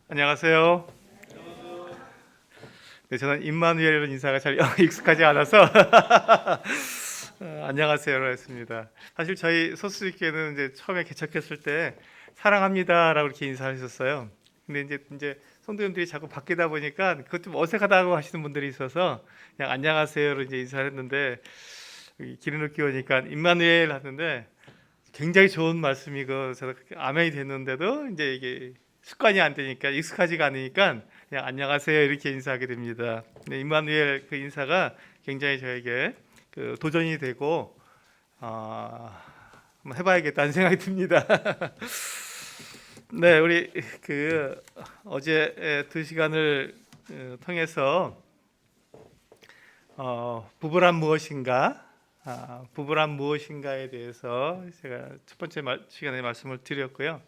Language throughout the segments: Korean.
안녕하세요. 네, 저는 임마누엘이라는 인사가 잘 익숙하지 않아서 안녕하세요로 했습니다. 사실 저희 소수교회는 이제 처음에 개척했을 때 사랑합니다라고 이렇게 인사하셨어요. 근데 이제 성도님들이 자꾸 바뀌다 보니까 그것 좀 어색하다고 하시는 분들이 있어서 그냥 안녕하세요로 이제 인사를 했는데 기름을 끼우니까 임마누엘 하는데 굉장히 좋은 말씀이고 저도 아멘이 됐는데도 이제 이게 습관이 안 되니까 익숙하지가 않으니까 그냥 안녕하세요 이렇게 인사하게 됩니다. 네, 임마누엘 그 인사가 굉장히 저에게 그 도전이 되고 한번 해봐야겠다는 생각이 듭니다. 네, 우리 그 어제 두 시간을 통해서 부부란 무엇인가, 부부란 무엇인가에 대해서 제가 첫 번째 시간에 말씀을 드렸고요.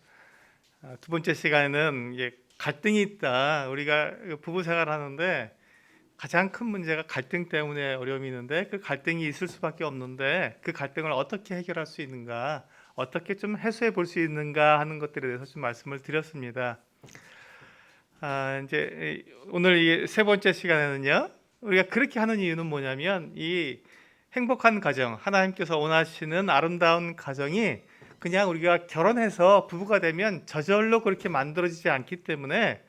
두 번째 시간에는 이게 갈등이 있다. 우리가 부부 생활하는데 가장 큰 문제가 갈등 때문에 어려움이 있는데 그 갈등이 있을 수밖에 없는데 그 갈등을 어떻게 해결할 수 있는가, 어떻게 좀 해소해 볼 수 있는가 하는 것들에 대해서 좀 말씀을 드렸습니다. 이제 오늘 이 세 번째 시간에는요. 우리가 그렇게 하는 이유는 뭐냐면 이 행복한 가정, 하나님께서 원하시는 아름다운 가정이 그냥 우리가 결혼해서 부부가 되면 저절로 그렇게 만들어지지 않기 때문에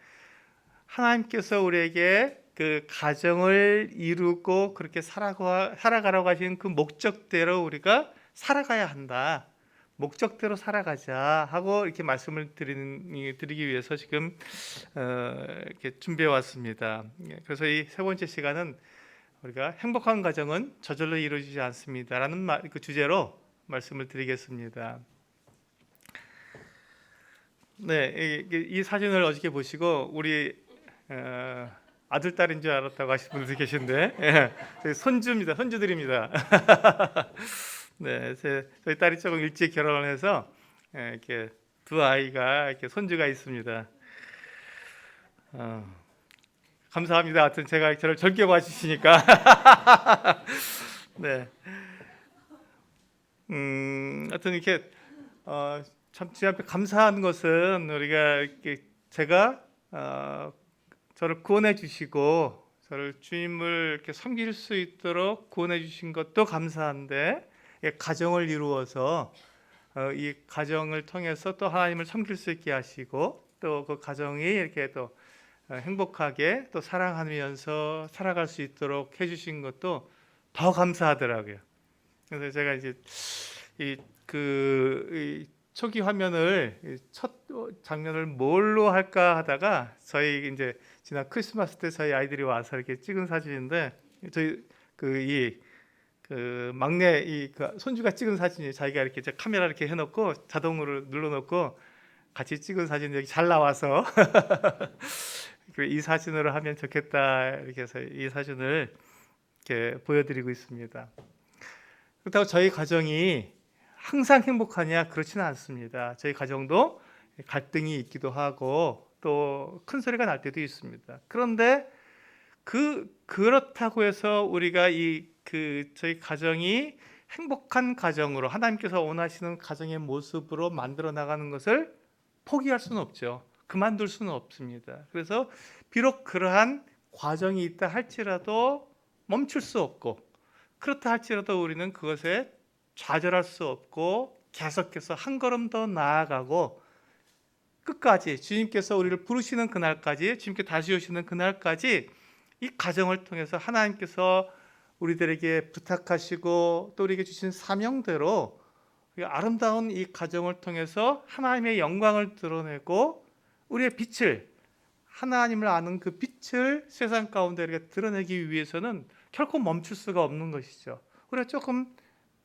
하나님께서 우리에게 그 가정을 이루고 그렇게 살아가라고 하신 그 목적대로 우리가 살아가야 한다. 목적대로 살아가자 하고 이렇게 말씀을 드리기 위해서 지금 이렇게 준비해 왔습니다. 그래서 이 세 번째 시간은 우리가 행복한 가정은 저절로 이루어지지 않습니다라는 그 주제로 말씀을 드리겠습니다. 네, 이 사진을 어저께 보시고 우리 아들 딸인 줄 알았다고 하시는 분들 계신데 손주입니다. 손주들입니다. 네, 저희 딸이 조금 일찍 결혼을 해서 이렇게 두 아이가 이렇게 손주가 있습니다. 감사합니다. 하여튼 제가 저를 젊게 봐주시니까. 네, 하여튼 이렇게 참 주님 앞에 감사한 것은 우리가 이렇게 제가 저를 구원해 주시고 저를 주님을 이렇게 섬길 수 있도록 구원해 주신 것도 감사한데 가정을 이루어서 이 가정을 통해서 또 하나님을 섬길 수 있게 하시고 또 그 가정이 이렇게 또 행복하게 또 사랑하면서 살아갈 수 있도록 해주신 것도 더 감사하더라고요. 그래서 제가 이제 이 초기 화면을 첫 장면을 뭘로 할까 하다가 저희 이제 지난 크리스마스 때 저희 아이들이 와서 이렇게 찍은 사진인데 저희 그 막내 그 손주가 찍은 사진이 자기가 이렇게 카메라 이렇게 해놓고 자동으로 눌러놓고 같이 찍은 사진 여기 잘 나와서 이 사진으로 하면 좋겠다 이렇게 해서 이 사진을 이렇게 보여드리고 있습니다. 그렇다고 저희 가정이 항상 행복하냐 그렇지는 않습니다. 저희 가정도 갈등이 있기도 하고 또 큰 소리가 날 때도 있습니다. 그런데 그렇다고 해서 우리가 저희 가정이 행복한 가정으로 하나님께서 원하시는 가정의 모습으로 만들어 나가는 것을 포기할 수는 없죠. 그만둘 수는 없습니다. 그래서 비록 그러한 과정이 있다 할지라도 멈출 수 없고 그렇다 할지라도 우리는 그것에 좌절할 수 없고 계속해서 한 걸음 더 나아가고 끝까지 주님께서 우리를 부르시는 그날까지 주님께 다시 오시는 그날까지 이 가정을 통해서 하나님께서 우리들에게 부탁하시고 또 우리에게 주신 사명대로 아름다운 이 가정을 통해서 하나님의 영광을 드러내고 우리의 빛을 하나님을 아는 그 빛을 세상 가운데 이렇게 드러내기 위해서는 결코 멈출 수가 없는 것이죠. 우리가 조금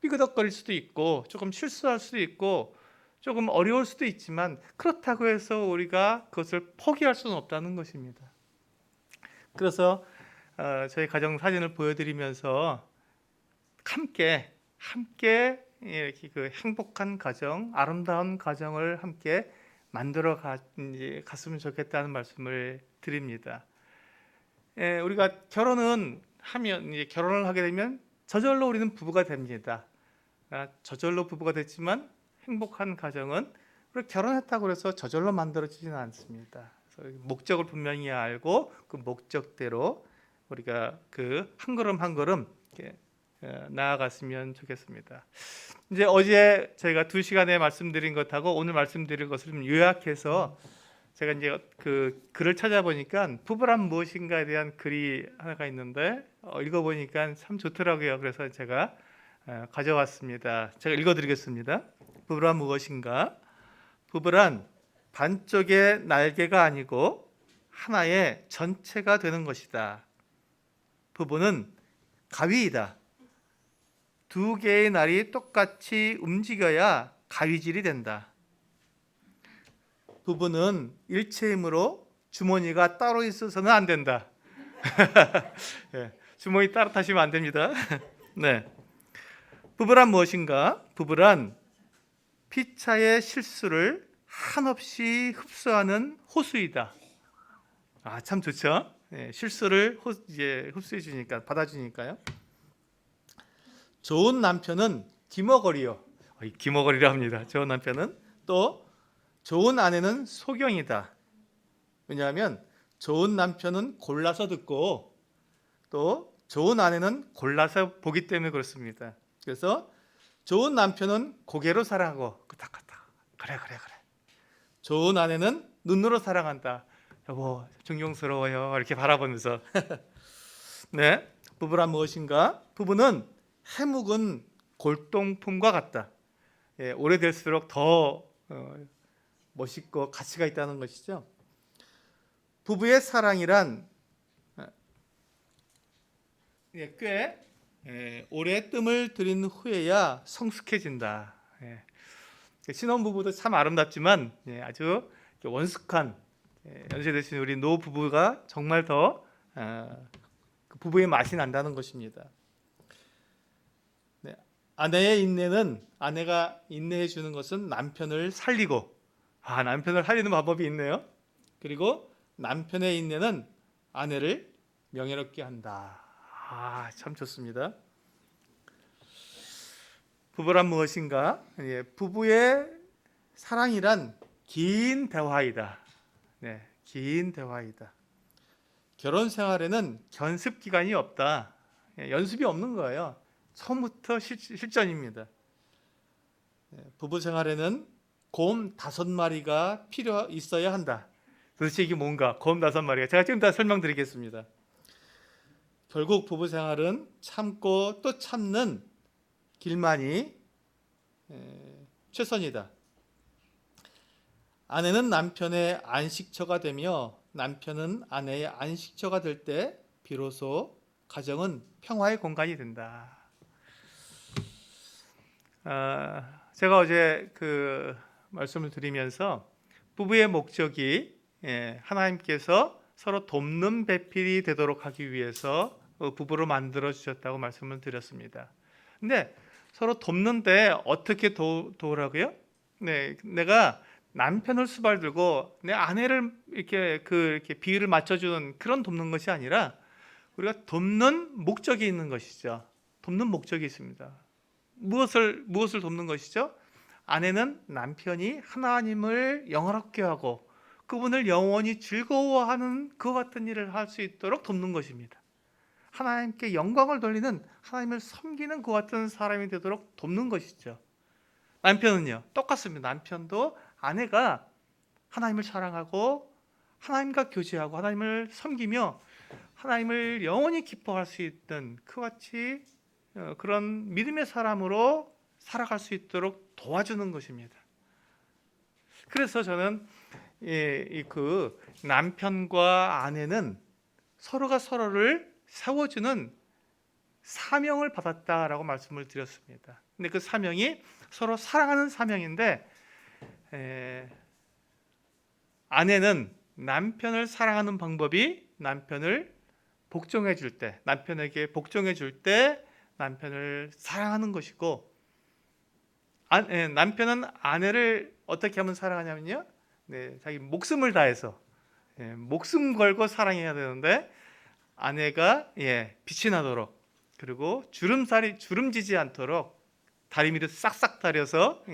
삐그덕거릴 수도 있고 조금 실수할 수도 있고 조금 어려울 수도 있지만 그렇다고 해서 우리가 그것을 포기할 수는 없다는 것입니다. 그래서 저희 가정 사진을 보여드리면서 함께 이렇게 그 행복한 가정, 아름다운 가정을 함께 만들어 갔으면 좋겠다는 말씀을 드립니다. 우리가 결혼을 하게 되면 저절로 우리는 부부가 됩니다. 저절로 부부가 됐지만 행복한 가정은 우리가 결혼했다고 해서 저절로 만들어지지는 않습니다. 그래서 목적을 분명히 알고 그 목적대로 우리가 그 한 걸음 한 걸음 이렇게 나아갔으면 좋겠습니다. 이제 어제 저희가 2시간에 말씀드린 것하고 오늘 말씀드릴 것을 좀 요약해서 제가 이제 그 글을 찾아보니까 부부란 무엇인가에 대한 글이 하나가 있는데 읽어보니까 참 좋더라고요. 그래서 제가 가져왔습니다. 제가 읽어드리겠습니다. 부부란 무엇인가? 부부란 반쪽의 날개가 아니고 하나의 전체가 되는 것이다. 부부는 가위이다. 2개의 날이 똑같이 움직여야 가위질이 된다. 부부는 일체이므로 주머니가 따로 있어서는 안 된다. 네, 주머니 따로 타시면 안 됩니다. 네. 부부란 무엇인가? 부부란 피차의 실수를 한없이 흡수하는 호수이다. 참 좋죠? 네, 실수를 이제 흡수해 주니까, 받아주니까요. 좋은 남편은 기머거리요. 기머거리라 합니다. 좋은 남편은. 또 좋은 아내는 소경이다. 왜냐하면 좋은 남편은 골라서 듣고 또 좋은 아내는 골라서 보기 때문에 그렇습니다. 그래서 좋은 남편은 고개로 사랑하고 그래. 좋은 아내는 눈으로 사랑한다. 여보 존경스러워요. 이렇게 바라보면서. 네, 부부란 무엇인가? 부부는 해묵은 골동품과 같다. 예, 오래될수록 더 멋있고 가치가 있다는 것이죠. 부부의 사랑이란 꽤 오래 뜸을 들인 후에야 성숙해진다. 신혼부부도 참 아름답지만 아주 원숙한 연세드신 우리 노부부가 정말 더 부부의 맛이 난다는 것입니다. 아내의 인내는, 아내가 인내해 주는 것은 남편을 살리고, 남편을 살리는 방법이 있네요. 그리고 남편의 인내는 아내를 명예롭게 한다. 참 좋습니다. 부부란 무엇인가? 부부의 사랑이란 긴 대화이다. 네, 긴 대화이다. 결혼 생활에는 견습 기간이 없다. 연습이 없는 거예요. 처음부터 실전입니다. 부부 생활에는 곰 5마리가 필요 있어야 한다. 도대체 이게 뭔가? 곰 5마리가. 제가 지금 다 설명드리겠습니다. 결국 부부 생활은 참고 또 참는 길만이 최선이다. 아내는 남편의 안식처가 되며 남편은 아내의 안식처가 될 때 비로소 가정은 평화의 공간이 된다. 제가 어제 그 말씀을 드리면서 부부의 목적이 하나님께서 서로 돕는 배필이 되도록 하기 위해서 부부로 만들어 주셨다고 말씀을 드렸습니다. 근데 서로 돕는데 어떻게 도우라고요? 네, 내가 남편을 수발들고 내 아내를 이렇게 비율을 맞춰주는 그런 돕는 것이 아니라 우리가 돕는 목적이 있는 것이죠. 돕는 목적이 있습니다. 무엇을 돕는 것이죠? 아내는 남편이 하나님을 영화롭게 하고 그분을 영원히 즐거워하는 그 같은 일을 할 수 있도록 돕는 것입니다. 하나님께 영광을 돌리는, 하나님을 섬기는 그 같은 사람이 되도록 돕는 것이죠. 남편은요, 똑같습니다. 남편도 아내가 하나님을 사랑하고 하나님과 교제하고 하나님을 섬기며 하나님을 영원히 기뻐할 수 있는 그와 같이 그런 믿음의 사람으로 살아갈 수 있도록 도와주는 것입니다. 그래서 저는 그 남편과 아내는 서로가 서로를 세워주는 사명을 받았다라고 말씀을 드렸습니다. 근데 그 사명이 서로 사랑하는 사명인데 아내는 남편을 사랑하는 방법이 남편을 복종해 줄 때, 남편에게 복종해 줄 때 남편을 사랑하는 것이고, 남편은 아내를 어떻게 하면 사랑하냐면요, 자기 목숨을 다해서 목숨 걸고 사랑해야 되는데 아내가 빛이 나도록, 그리고 주름지지 않도록 다리 밑에 싹싹 다려서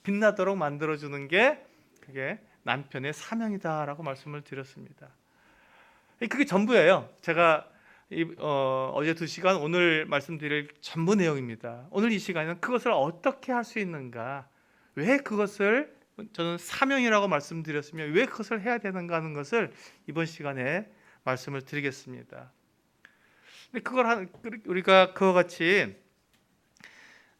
빛나도록 만들어주는 게 그게 남편의 사명이다라고 말씀을 드렸습니다. 그게 전부예요. 제가 어제 2시간, 오늘 말씀드릴 전부 내용입니다. 오늘 이 시간에는 그것을 어떻게 할 수 있는가, 왜 그것을 저는 사명이라고 말씀드렸으며 왜 그것을 해야 되는가 하는 것을 이번 시간에 말씀을 드리겠습니다. 근데 우리가 그와 같이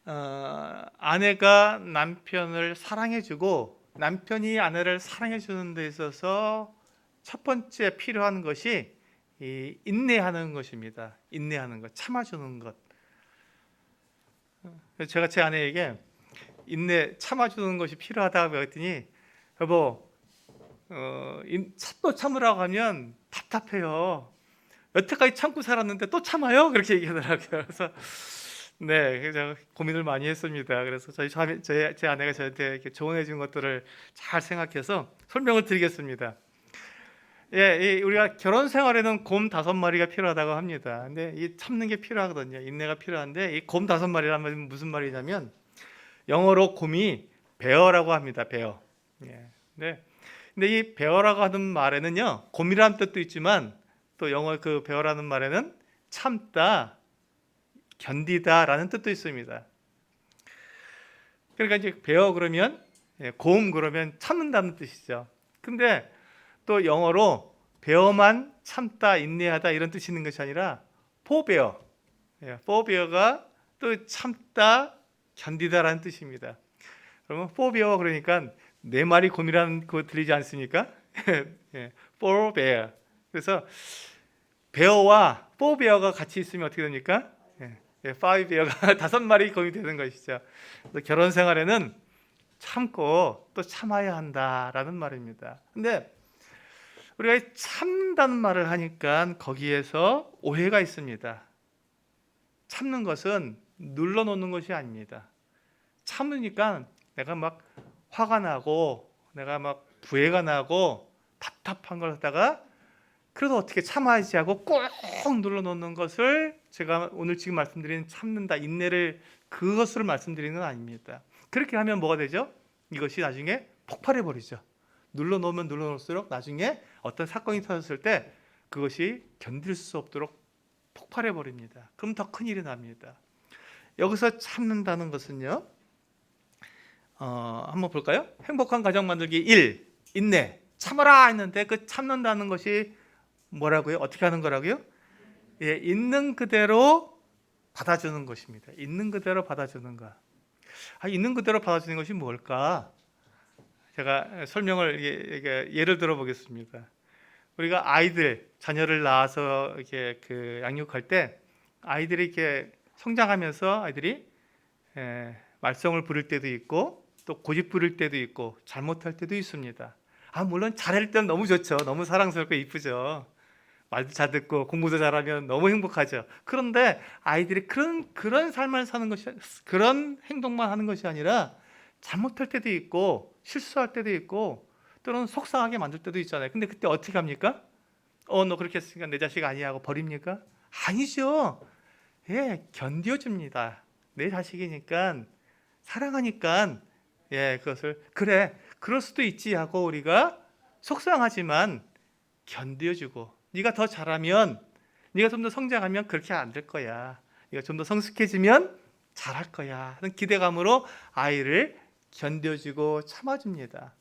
아내가 남편을 사랑해주고 남편이 아내를 사랑해주는 데 있어서 첫 번째 필요한 것이 이 인내하는 것입니다. 인내하는 것, 참아주는 것. 제가 제 아내에게 참아주는 것이 필요하다고 했더니, 여보, 또 참으라고 하면 답답해요. 여태까지 참고 살았는데 또 참아요? 그렇게 얘기하더라고요. 그래서 제가 고민을 많이 했습니다. 그래서 제 아내가 저한테 이렇게 조언해 준 것들을 잘 생각해서 설명을 드리겠습니다. 우리가 결혼 생활에는 곰 5마리가 필요하다고 합니다. 근데 이 참는 게 필요하거든요. 인내가 필요한데 이 곰 5마리라면 무슨 말이냐면, 영어로 곰이 베어라고 합니다. 베어. 근데 이 베어라고 하는 말에는요, 곰이라는 뜻도 있지만 또 영어 그 베어라는 말에는 참다, 견디다라는 뜻도 있습니다. 그러니까 이제 베어 그러면, 곰 그러면 참는다는 뜻이죠. 근데 또 영어로 베어만 참다, 인내하다 이런 뜻이 있는 것이 아니라 포베어, 포베어가 또 참다, 견디다라는 뜻입니다. 그러면 포베어 그러니까 4마리 곰이라는 거 들리지 않습니까? 포베어. 그래서 베어와 포베어가 같이 있으면 어떻게 됩니까? 파이베어가 5마리 곰이 되는 것이죠. 결혼 생활에는 참고 또 참아야 한다라는 말입니다. 근데 우리가 참는다는 말을 하니까 거기에서 오해가 있습니다. 참는 것은 눌러놓는 것이 아닙니다. 참으니까 내가 막 화가 나고 내가 막 부해가 나고 답답한 걸 하다가 그래도 어떻게 참아야지 하고 꼭 눌러놓는 것을 제가 오늘 지금 말씀드리는 참는다, 인내를 그것을 말씀드리는 건 아닙니다. 그렇게 하면 뭐가 되죠? 이것이 나중에 폭발해 버리죠. 눌러놓으면 눌러놓을수록 나중에 어떤 사건이 터졌을 때 그것이 견딜 수 없도록 폭발해 버립니다. 그럼 더 큰일이 납니다. 여기서 참는다는 것은요, 한번 볼까요? 행복한 가정 만들기 1, 인내. 참아라 했는데 그 참는다는 것이 뭐라고요? 어떻게 하는 거라고요? 있는 그대로 받아주는 것입니다. 있는 그대로 받아주는 것. 있는 그대로 받아주는 것이 뭘까? 제가 설명을 예를 들어 보겠습니다. 우리가 자녀를 낳아서 이렇게 양육할 때 아이들이 이렇게 성장하면서 아이들이 말썽을 부릴 때도 있고 또 고집 부릴 때도 있고 잘못할 때도 있습니다. 물론 잘할 때는 너무 좋죠. 너무 사랑스럽고 이쁘죠. 말도 잘 듣고 공부도 잘하면 너무 행복하죠. 그런데 아이들이 그런 삶을 사는 것이, 그런 행동만 하는 것이 아니라 잘못할 때도 있고 실수할 때도 있고 또는 속상하게 만들 때도 있잖아요. 근데 그때 어떻게 합니까? 너 그렇게 했으니까 내 자식 아니야 하고 버립니까? 아니죠. 견뎌줍니다. 내 자식이니까, 사랑하니까 그것을 그래 그럴 수도 있지 하고 우리가 속상하지만 견뎌주고, 네가 더 잘하면, 네가 좀 더 성장하면 그렇게 안 될 거야, 네가 좀 더 성숙해지면 잘할 거야 하는 기대감으로 아이를 견뎌주고 참아줍니다.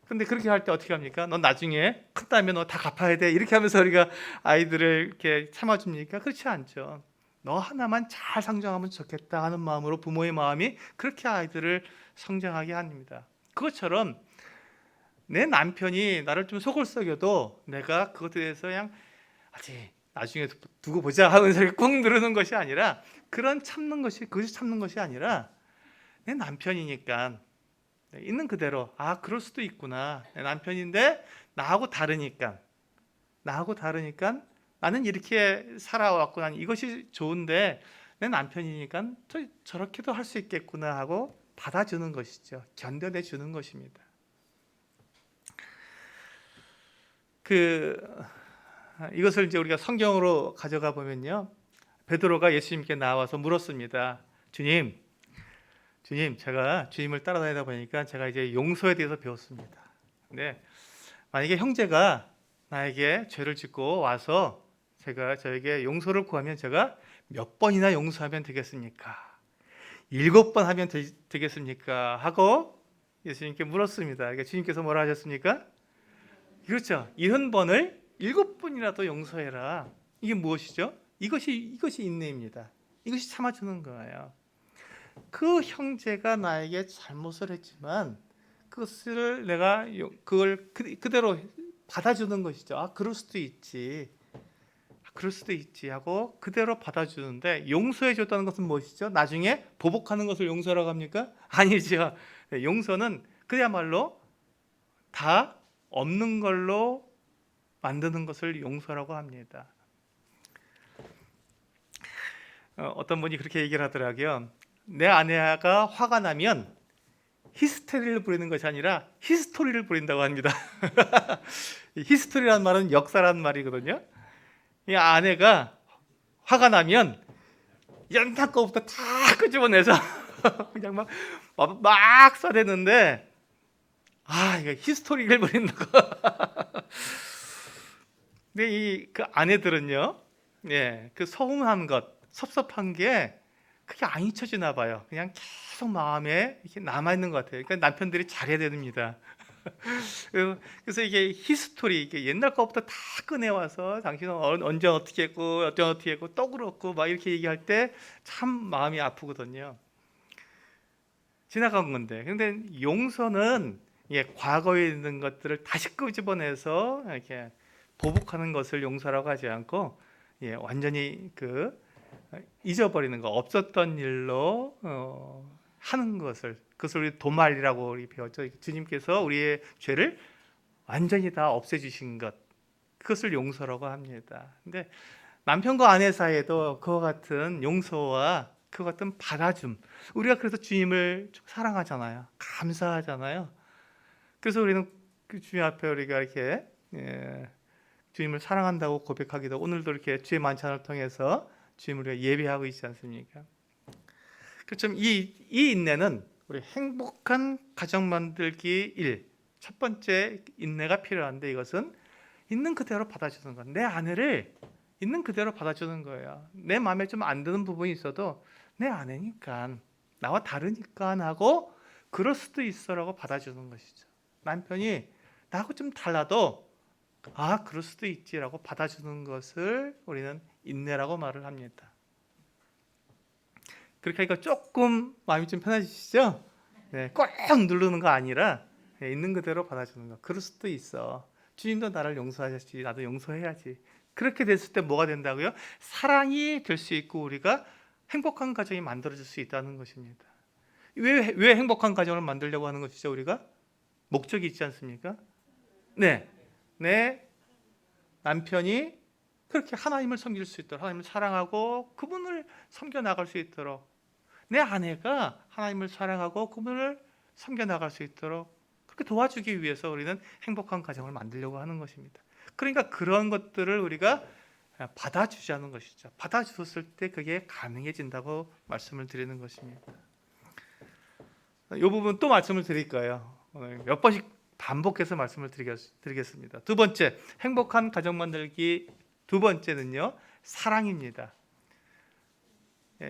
근데 그렇게 할 때 어떻게 합니까? 넌 나중에 큰다면 너 다 갚아야 돼 이렇게 하면서 우리가 아이들을 이렇게 참아줍니까? 그렇지 않죠. 너 하나만 잘 성장하면 좋겠다 하는 마음으로 부모의 마음이 그렇게 아이들을 성장하게 합니다. 그것처럼 내 남편이 나를 좀 속을 썩여도 내가 그것에 대해서 그냥 아직 나중에 두고 보자 하면서 꾹 누르는 것이 아니라, 그것이 참는 것이 아니라 내 남편이니까 있는 그대로 그럴 수도 있구나, 내 남편인데 나하고 다르니까 나는 이렇게 살아왔구나, 이것이 좋은데 내 남편이니까 저렇게도 할 수 있겠구나 하고 받아주는 것이죠. 견뎌내 주는 것입니다. 이것을 이제 우리가 성경으로 가져가 보면요, 베드로가 예수님께 나와서 물었습니다. 주님, 제가 주님을 따라다니다 보니까 제가 이제 용서에 대해서 배웠습니다. 네, 만약에 형제가 나에게 죄를 짓고 와서 저에게 용서를 구하면 제가 몇 번이나 용서하면 되겠습니까? 7번 하면 되겠습니까? 하고 예수님께 물었습니다. 그러니까 주님께서 뭐라 하셨습니까? 그렇죠. 70번을 7번이라도 용서해라. 이게 무엇이죠? 이것이 인내입니다. 이것이 참아주는 거예요. 그 형제가 나에게 잘못을 했지만 그것을 내가 그걸 그대로 받아주는 것이죠. 아, 그럴 수도 있지. 그럴 수도 있지 하고 그대로 받아주는데, 용서해 줬다는 것은 무엇이죠? 나중에 보복하는 것을 용서라고 합니까? 아니죠. 용서는 그야말로 다 없는 걸로 만드는 것을 용서라고 합니다. 어떤 분이 그렇게 얘기를 하더라고요. 내 아내가 화가 나면 히스테리를 부리는 것이 아니라 히스토리를 부린다고 합니다. 히스토리라는 말은 역사라는 말이거든요. 이 아내가 화가 나면 연탄 거부터 다 끄집어내서 그냥 막 쏴대는데, 이거 히스토리를 부린다고. 근데 그 아내들은요, 그 서운한 것, 섭섭한 게 그게 안 잊혀지나 봐요. 그냥 계속 마음에 이렇게 남아 있는 것 같아요. 그러니까 남편들이 잘해야 됩니다. 그래서 이게 히스토리, 이게 옛날 것부터 다 꺼내와서 당신은 언제 어떻게 했고 어떻게 했고 또 그렇고 막 이렇게 얘기할 때 참 마음이 아프거든요. 지나간 건데. 근데 용서는 과거에 있는 것들을 다시 끄집어내서 이렇게 보복하는 것을 용서라고 하지 않고, 완전히 잊어버리는 거, 없었던 일로 하는 그것을 우리 도말이라고 우리 배웠죠. 주님께서 우리의 죄를 완전히 다 없애주신 것, 그것을 용서라고 합니다. 근데 남편과 아내 사이에도 그와 같은 용서와 그와 같은 받아줌, 우리가 그래서 주님을 사랑하잖아요. 감사하잖아요. 그래서 우리는 그 주님 앞에 우리가 이렇게 주님을 사랑한다고 고백하기도, 오늘도 이렇게 주의 만찬을 통해서 주님을 우리가 예배하고 있지 않습니까? 그렇죠. 이 인내는 우리 행복한 가정 만들기 1, 첫 번째 인내가 필요한데, 이것은 있는 그대로 받아주는 것. 내 아내를 있는 그대로 받아주는 거예요. 내 마음에 좀 안 드는 부분이 있어도 내 아내니까, 나와 다르니까 하고 그럴 수도 있어라고 받아주는 것이죠. 남편이 나하고 좀 달라도 그럴 수도 있지라고 받아주는 것을 우리는 인내라고 말을 합니다. 그렇게 하니까 조금 마음이 좀 편해지시죠? 꼭 누르는 거 아니라 있는 그대로 받아주는 거. 그럴 수도 있어. 주님도 나를 용서하셨지, 나도 용서해야지. 그렇게 됐을 때 뭐가 된다고요? 사랑이 될 수 있고 우리가 행복한 가정이 만들어질 수 있다는 것입니다. 왜 행복한 가정을 만들려고 하는 것이죠? 우리가 목적이 있지 않습니까? 네, 내 남편이 그렇게 하나님을 섬길 수 있도록, 하나님을 사랑하고 그분을 섬겨 나갈 수 있도록, 내 아내가 하나님을 사랑하고 그분을 섬겨 나갈 수 있도록 그렇게 도와주기 위해서 우리는 행복한 가정을 만들려고 하는 것입니다. 그러니까 그런 것들을 우리가 받아주자는 것이죠. 받아주었을 때 그게 가능해진다고 말씀을 드리는 것입니다. 이 부분 또 말씀을 드릴 거예요. 오늘 몇 번씩 반복해서 말씀을 드리겠습니다. 두 번째, 행복한 가정 만들기 두 번째는요, 사랑입니다.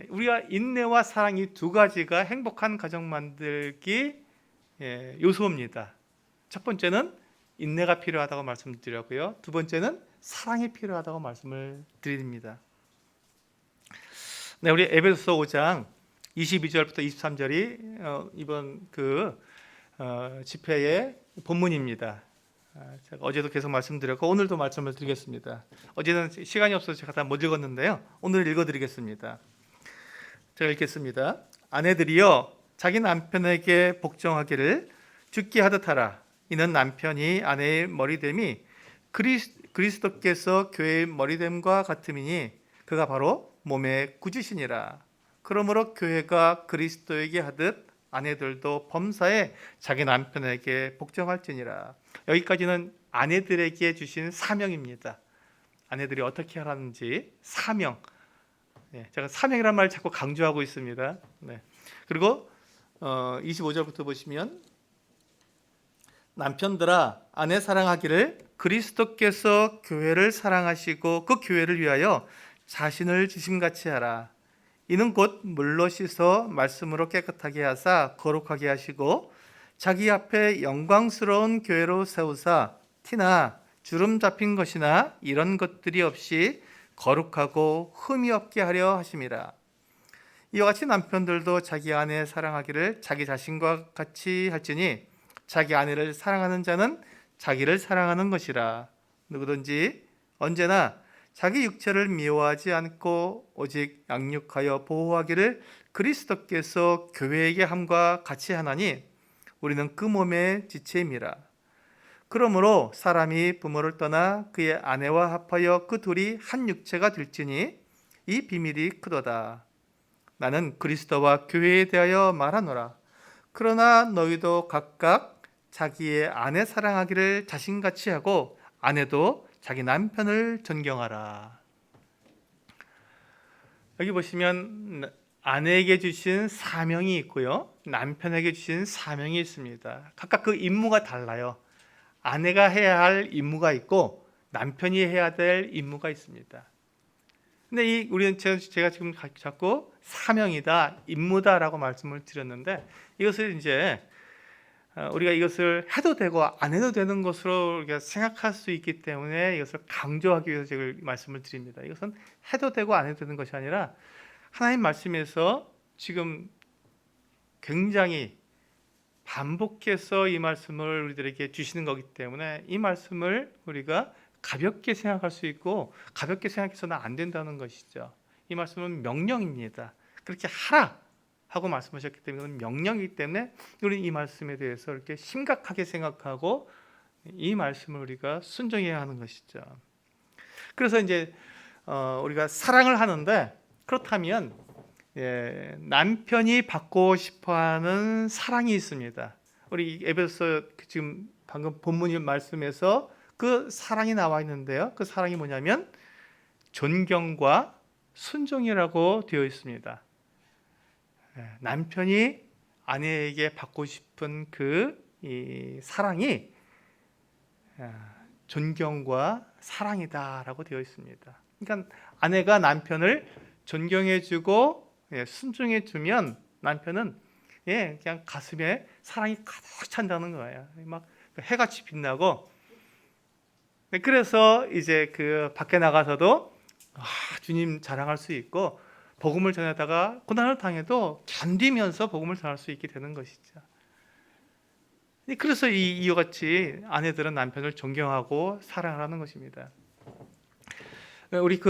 우리가 인내와 사랑, 이 두 가지가 행복한 가정 만들기 요소입니다. 첫 번째는 인내가 필요하다고 말씀드렸고요. 두 번째는 사랑이 필요하다고 말씀을 드립니다. 네, 우리 에베소서 5장 22절부터 23절이 이번 집회의 본문입니다. 제가 어제도 계속 말씀드렸고 오늘도 말씀을 드리겠습니다. 어제는 시간이 없어서 제가 다 못 읽었는데요. 오늘 읽어드리겠습니다. 제가 읽겠습니다. 아내들이여 자기 남편에게 복종하기를 죽게 하듯 하라. 이는 남편이 아내의 머리됨이 그리스도께서 교회의 머리됨과 같음이니 그가 바로 몸의 구주시니라. 그러므로 교회가 그리스도에게 하듯 아내들도 범사에 자기 남편에게 복종할지니라. 여기까지는 아내들에게 주신 사명입니다. 아내들이 어떻게 하라는지 사명. 제가 사명이라는 말을 자꾸 강조하고 있습니다. 그리고 25절부터 보시면 남편들아 아내 사랑하기를 그리스도께서 교회를 사랑하시고 그 교회를 위하여 자신을 지심같이 하라. 이는 곧 물로 씻어 말씀으로 깨끗하게 하사 거룩하게 하시고 자기 앞에 영광스러운 교회로 세우사 티나 주름 잡힌 것이나 이런 것들이 없이 거룩하고 흠이 없게 하려 하심이라. 이와 같이 남편들도 자기 아내 사랑하기를 자기 자신과 같이 할지니 자기 아내를 사랑하는 자는 자기를 사랑하는 것이라. 누구든지 언제나 자기 육체를 미워하지 않고 오직 양육하여 보호하기를 그리스도께서 교회에게 함과 같이 하나니 우리는 그 몸의 지체임이라. 그러므로 사람이 부모를 떠나 그의 아내와 합하여 그 둘이 한 육체가 될지니 이 비밀이 크도다. 나는 그리스도와 교회에 대하여 말하노라. 그러나 너희도 각각 자기의 아내 사랑하기를 자신같이 하고 아내도 자기 남편을 존경하라. 여기 보시면 아내에게 주신 사명이 있고요, 남편에게 주신 사명이 있습니다. 각각 그 임무가 달라요. 아내가 해야 할 임무가 있고 남편이 해야 될 임무가 있습니다. 근데 우리는 제가 지금 자꾸 사명이다, 임무다라고 말씀을 드렸는데 이것을 이제 우리가 이것을 해도 되고 안 해도 되는 것으로 우리가 생각할 수 있기 때문에 이것을 강조하기 위해서 제가 말씀을 드립니다. 이것은 해도 되고 안 해도 되는 것이 아니라 하나님 말씀에서 지금 굉장히 반복해서 이 말씀을 우리들에게 주시는 거기 때문에 이 말씀을 우리가 가볍게 생각할 수 있고 가볍게 생각해서는 안 된다는 것이죠. 이 말씀은 명령입니다. 그렇게 하라 하고 말씀하셨기 때문에 이건 명령이기 때문에 우리는 이 말씀에 대해서 이렇게 심각하게 생각하고 이 말씀을 우리가 순종해야 하는 것이죠. 그래서 이제 우리가 사랑을 하는데 그렇다면 남편이 받고 싶어하는 사랑이 있습니다. 우리 에베소 지금 방금 본문 말씀에서 그 사랑이 나와 있는데요. 그 사랑이 뭐냐면 존경과 순종이라고 되어 있습니다. 남편이 아내에게 받고 싶은 이 사랑이 존경과 사랑이다라고 되어 있습니다. 그러니까 아내가 남편을 존경해주고 순종해주면 남편은 그냥 가슴에 사랑이 가득 찬다는 거예요. 막 해같이 빛나고. 그래서 이제 그 밖에 나가서도 주님 자랑할 수 있고 복음을 전하다가 고난을 당해도 견디면서 복음을 전할 수 있게 되는 것이죠. 그래서 이와 같이 아내들은 남편을 존경하고 사랑하는 것입니다. 우리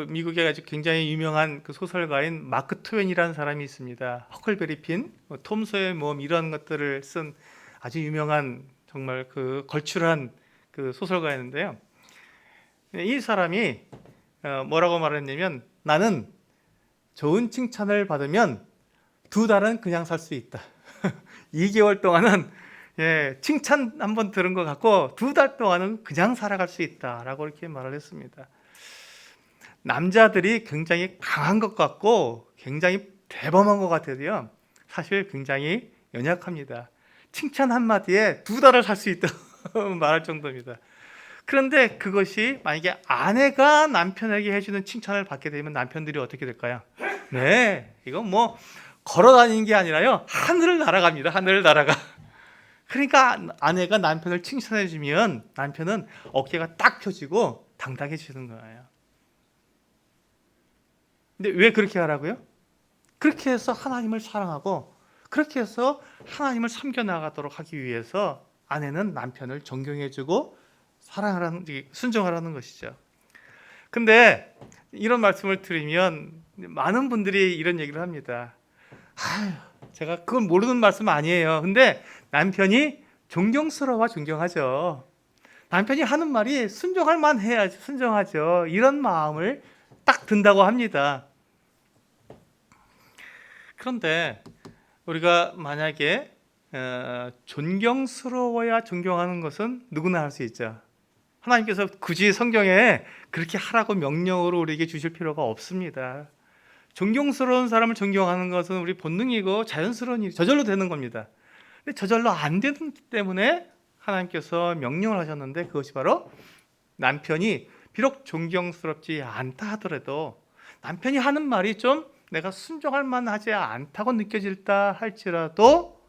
미국에 아주 굉장히 유명한 그 소설가인 마크 트웨인이라는 사람이 있습니다. 허클베리 핀, 톰 소의 모험 이런 것들을 쓴 아주 유명한 정말 그 걸출한 그 소설가였는데요. 이 사람이 뭐라고 말했냐면 나는 좋은 칭찬을 받으면 2달은 그냥 살 수 있다. 2개월 동안은 칭찬 한번 들은 것 같고 2달 동안은 그냥 살아갈 수 있다라고 이렇게 말을 했습니다. 남자들이 굉장히 강한 것 같고 굉장히 대범한 것 같아도요, 사실 굉장히 연약합니다. 칭찬 한마디에 2달을 살 수 있다고 말할 정도입니다. 그런데 그것이 만약에 아내가 남편에게 해주는 칭찬을 받게 되면 남편들이 어떻게 될까요? 이건 뭐 걸어 다니는 게 아니라요, 하늘을 날아갑니다. 하늘을 날아가. 그러니까 아내가 남편을 칭찬해 주면 남편은 어깨가 딱 펴지고 당당해지는 거예요. 근데 왜 그렇게 하라고요? 그렇게 해서 하나님을 사랑하고 그렇게 해서 하나님을 섬겨나가도록 하기 위해서 아내는 남편을 존경해주고 사랑하라는, 순종하라는 것이죠. 근데 이런 말씀을 드리면 많은 분들이 이런 얘기를 합니다. 제가 그건 모르는 말씀 아니에요. 근데 남편이 존경스러워 존경하죠. 남편이 하는 말이 순종할 만 해야지 순종하죠. 이런 마음을 딱 든다고 합니다. 그런데 우리가 만약에 존경스러워야 존경하는 것은 누구나 할 수 있죠. 하나님께서 굳이 성경에 그렇게 하라고 명령으로 우리에게 주실 필요가 없습니다. 존경스러운 사람을 존경하는 것은 우리 본능이고 자연스러운 일이 저절로 되는 겁니다. 근데 저절로 안 되기 때문에 하나님께서 명령을 하셨는데 그것이 바로 남편이 비록 존경스럽지 않다 하더라도 남편이 하는 말이 좀 내가 순종할 만하지 않다고 느껴질다 할지라도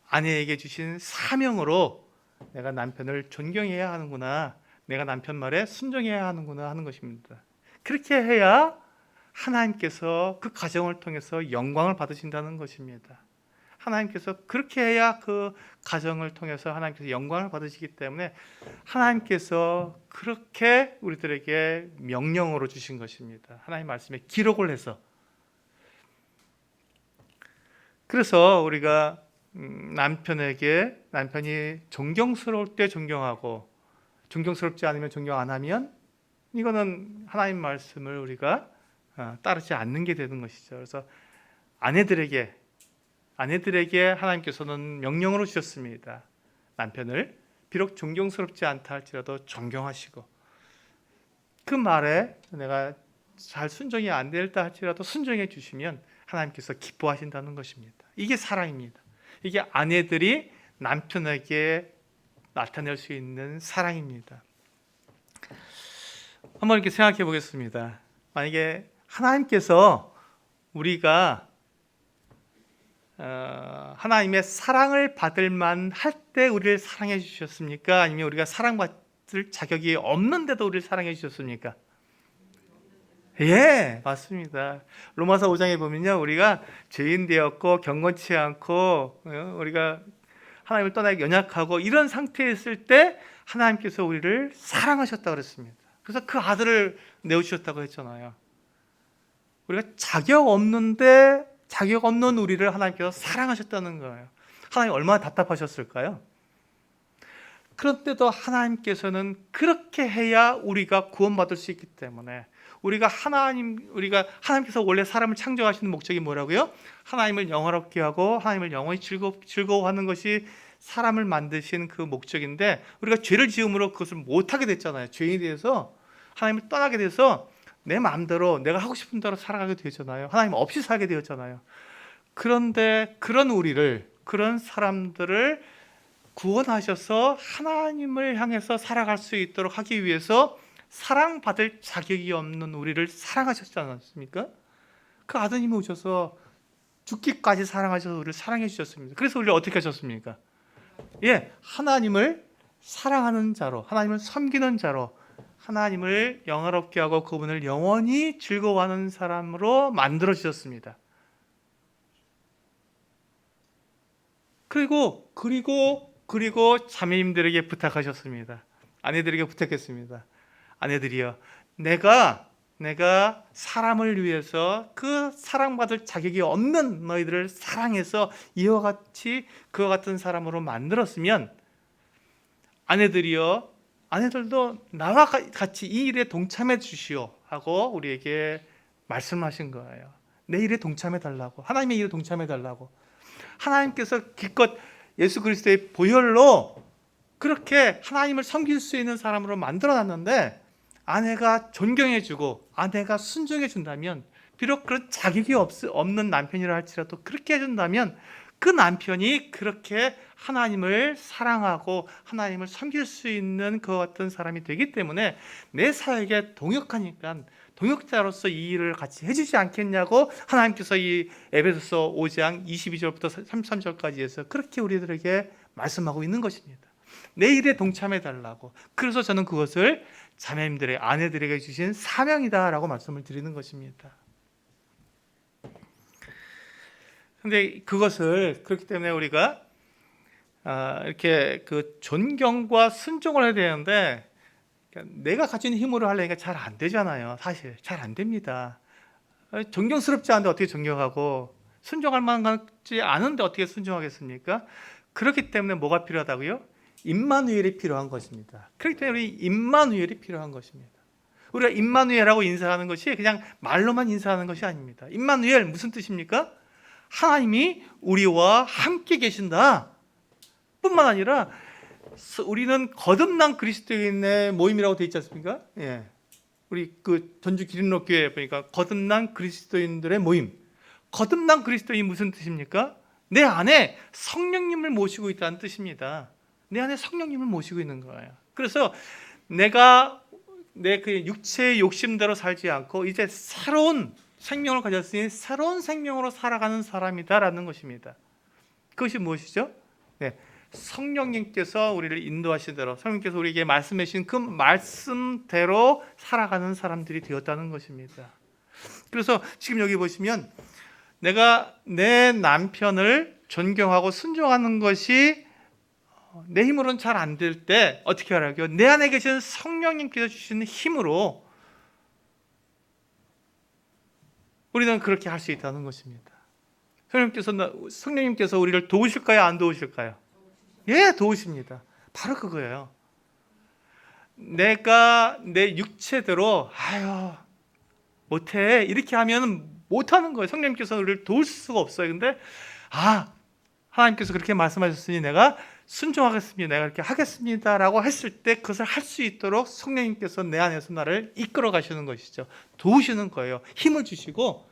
아내에게 주신 사명으로 내가 남편을 존경해야 하는구나, 내가 남편 말에 순종해야 하는구나 하는 것입니다. 그렇게 해야 하나님께서 그 가정을 통해서 영광을 받으신다는 것입니다. 하나님께서 그렇게 해야 그 가정을 통해서 하나님께서 영광을 받으시기 때문에 하나님께서 그렇게 우리들에게 명령으로 주신 것입니다. 하나님 말씀에 기록을 해서. 그래서 우리가 남편이 존경스러울 때 존경하고 존경스럽지 않으면 존경 안 하면 이거는 하나님 말씀을 우리가 따르지 않는 게 되는 것이죠. 그래서 아내들에게 하나님께서는 명령으로 주셨습니다. 남편을 비록 존경스럽지 않다 할지라도 존경하시고, 그 말에 내가 잘 순종이 안 될다 할지라도 순종해 주시면 하나님께서 기뻐하신다는 것입니다. 이게 사랑입니다. 이게 아내들이 남편에게 나타낼 수 있는 사랑입니다. 한번 이렇게 생각해 보겠습니다. 만약에 하나님께서 우리가 하나님의 사랑을 받을 만할 때 우리를 사랑해 주셨습니까? 아니면 우리가 사랑받을 자격이 없는데도 우리를 사랑해 주셨습니까? 예, 맞습니다. 로마서 5장에 보면요, 우리가 죄인 되었고 경건치 않고 우리가 하나님을 떠나기 연약하고 이런 상태에 있을 때 하나님께서 우리를 사랑하셨다고 그랬습니다. 그래서 그 아들을 내어주셨다고 했잖아요. 우리가 자격 없는 우리를 하나님께서 사랑하셨다는 거예요. 하나님 얼마나 답답하셨을까요? 그런데도 하나님께서는 그렇게 해야 우리가 구원받을 수 있기 때문에 우리가 하나님께서 원래 사람을 창조하시는 목적이 뭐라고요? 하나님을 영화롭게 하고 하나님을 영원히 즐거워하는 것이 사람을 만드신 그 목적인데 우리가 죄를 지음으로 그것을 못하게 됐잖아요. 죄인이 돼서 하나님을 떠나게 돼서 내 마음대로 내가 하고 싶은 대로 살아가게 되잖아요. 하나님 없이 살게 되었잖아요. 그런데 그런 사람들을 구원하셔서 하나님을 향해서 살아갈 수 있도록 하기 위해서 사랑받을 자격이 없는 우리를 사랑하셨지 않았습니까? 그 아드님이 오셔서 죽기까지 사랑하셔서 우리를 사랑해 주셨습니다. 그래서 우리를 어떻게 하셨습니까? 예, 하나님을 사랑하는 자로, 하나님을 섬기는 자로, 하나님을 영화롭게 하고 그분을 영원히 즐거워하는 사람으로 만들어 주셨습니다. 그리고 자매님들에게 부탁하셨습니다. 아내들에게 부탁했습니다. 아내들이여, 내가 사람을 위해서 그 사랑받을 자격이 없는 너희들을 사랑해서 이와 같이 그와 같은 사람으로 만들었으면 아내들도 나와 같이 이 일에 동참해 주시오 하고 우리에게 말씀하신 거예요. 내 일에 동참해 달라고, 하나님의 일에 동참해 달라고. 하나님께서 기껏 예수 그리스도의 보혈로 그렇게 하나님을 섬길 수 있는 사람으로 만들어놨는데 아내가 존경해주고 아내가 순종해준다면, 비록 그런 자격이 없는 남편이라 할지라도 그렇게 해준다면 그 남편이 그렇게 하나님을 사랑하고 하나님을 섬길 수 있는 그 같은 사람이 되기 때문에 내 사역에 동역자로서 이 일을 같이 해주지 않겠냐고 하나님께서 이 에베소서 5장 22절부터 33절까지 해서 그렇게 우리들에게 말씀하고 있는 것입니다. 내 일에 동참해 달라고. 그래서 저는 그것을 자매님들의 아내들에게 주신 사명이다라고 말씀을 드리는 것입니다. 근데 그렇기 때문에 우리가 이렇게 그 존경과 순종을 해야 되는데 내가 가진 힘으로 하려니까 잘 안 되잖아요. 사실 잘 안 됩니다. 존경스럽지 않은데 어떻게 존경하고 순종할 만하지 않은데 어떻게 순종하겠습니까? 그렇기 때문에 뭐가 필요하다고요? 임마누엘이 필요한 것입니다. 그렇기 때문에 우리 임마누엘이 필요한 것입니다. 우리가 임마누엘하고 인사하는 것이 그냥 말로만 인사하는 것이 아닙니다. 임마누엘 무슨 뜻입니까? 하나님이 우리와 함께 계신다 뿐만 아니라 우리는 거듭난 그리스도인의 모임이라고 되어 있지 않습니까? 예. 우리 그 전주 기린록교회 보니까 거듭난 그리스도인들의 모임. 거듭난 그리스도인 무슨 뜻입니까? 내 안에 성령님을 모시고 있다는 뜻입니다. 내 안에 성령님을 모시고 있는 거예요. 그래서 내가 내 그 육체의 욕심대로 살지 않고 이제 새로운 생명을 가졌으니 새로운 생명으로 살아가는 사람이다라는 것입니다. 그것이 무엇이죠? 네, 성령님께서 우리를 인도하신 대로, 성령님께서 우리에게 말씀해 주신 그 말씀대로 살아가는 사람들이 되었다는 것입니다. 그래서 지금 여기 보시면 내가 내 남편을 존경하고 순종하는 것이 내 힘으로는 잘 안 될 때 어떻게 하라고요? 내 안에 계신 성령님께서 주시는 힘으로 우리는 그렇게 할 수 있다는 것입니다. 성령님께서 우리를 도우실까요? 안 도우실까요? 예, 도우십니다. 바로 그거예요. 내가 내 육체대로 못해 이렇게 하면 못하는 거예요. 성령님께서 우리를 도울 수가 없어요. 근데 하나님께서 그렇게 말씀하셨으니 내가 순종하겠습니다. 내가 이렇게 하겠습니다라고 했을 때 그것을 할 수 있도록 성령님께서 내 안에서 나를 이끌어 가시는 것이죠. 도우시는 거예요. 힘을 주시고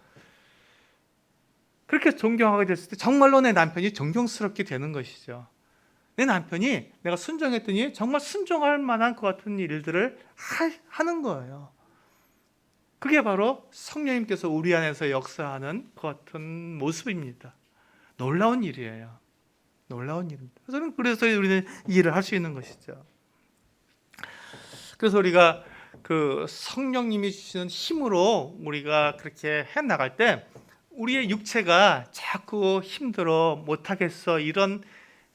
그렇게 존경하게 됐을 때 정말로 내 남편이 존경스럽게 되는 것이죠. 내 남편이 내가 순종했더니 정말 순종할 만한 것 같은 일들을 하는 거예요. 그게 바로 성령님께서 우리 안에서 역사하는 것 같은 모습입니다. 놀라운 일이에요. 놀라운 일입니다. 그래서 우리는 이 일을 할 수 있는 것이죠. 그래서 우리가 그 성령님이 주시는 힘으로 우리가 그렇게 해 나갈 때 우리의 육체가 자꾸 힘들어 못하겠어 이런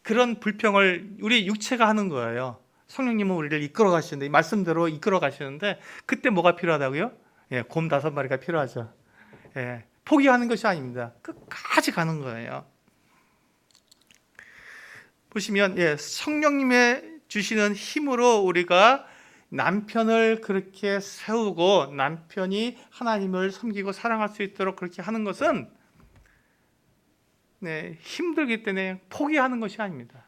그런 불평을 우리 육체가 하는 거예요. 성령님은 우리를 이끌어 가시는데 말씀대로 이끌어 가시는데 그때 뭐가 필요하다고요? 곰 5마리가 필요하죠. 포기하는 것이 아닙니다. 끝까지 가는 거예요. 보시면 성령님의 주시는 힘으로 우리가 남편을 그렇게 세우고 남편이 하나님을 섬기고 사랑할 수 있도록 그렇게 하는 것은 힘들기 때문에 포기하는 것이 아닙니다.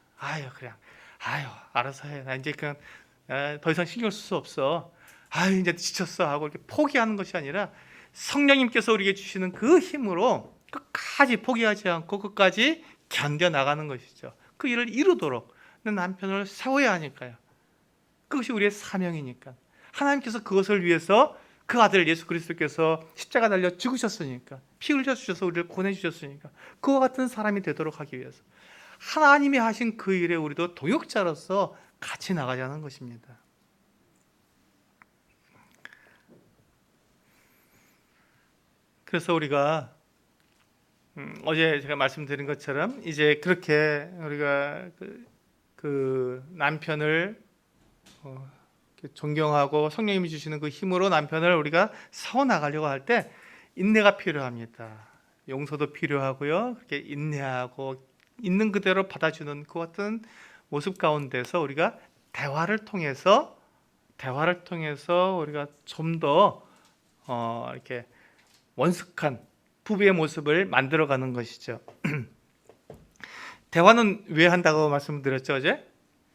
알아서 해. 나 이제 그냥 더 이상 신경 쓸 수 없어. 이제 지쳤어 하고 이렇게 포기하는 것이 아니라 성령님께서 우리에게 주시는 그 힘으로 끝까지 포기하지 않고 끝까지 견뎌 나가는 것이죠. 그 일을 이루도록 내 남편을 세워야 하니까요. 그것이 우리의 사명이니까. 하나님께서 그것을 위해서 그 아들 예수 그리스도께서 십자가 달려 죽으셨으니까, 피 흘려 주셔서 우리를 구원해 주셨으니까 그와 같은 사람이 되도록 하기 위해서 하나님이 하신 그 일에 우리도 동역자로서 같이 나가자는 것입니다. 그래서 우리가 어제 제가 말씀드린 것처럼 이제 그렇게 우리가 그 남편을 존경하고 성령님이 주시는 그 힘으로 남편을 우리가 세워 나가려고 할 때 인내가 필요합니다. 용서도 필요하고요. 그렇게 인내하고 있는 그대로 받아주는 그 같은 모습 가운데서 우리가 대화를 통해서 우리가 좀 더 이렇게 원숙한 부부의 모습을 만들어가는 것이죠. 대화는 왜 한다고 말씀드렸죠 어제?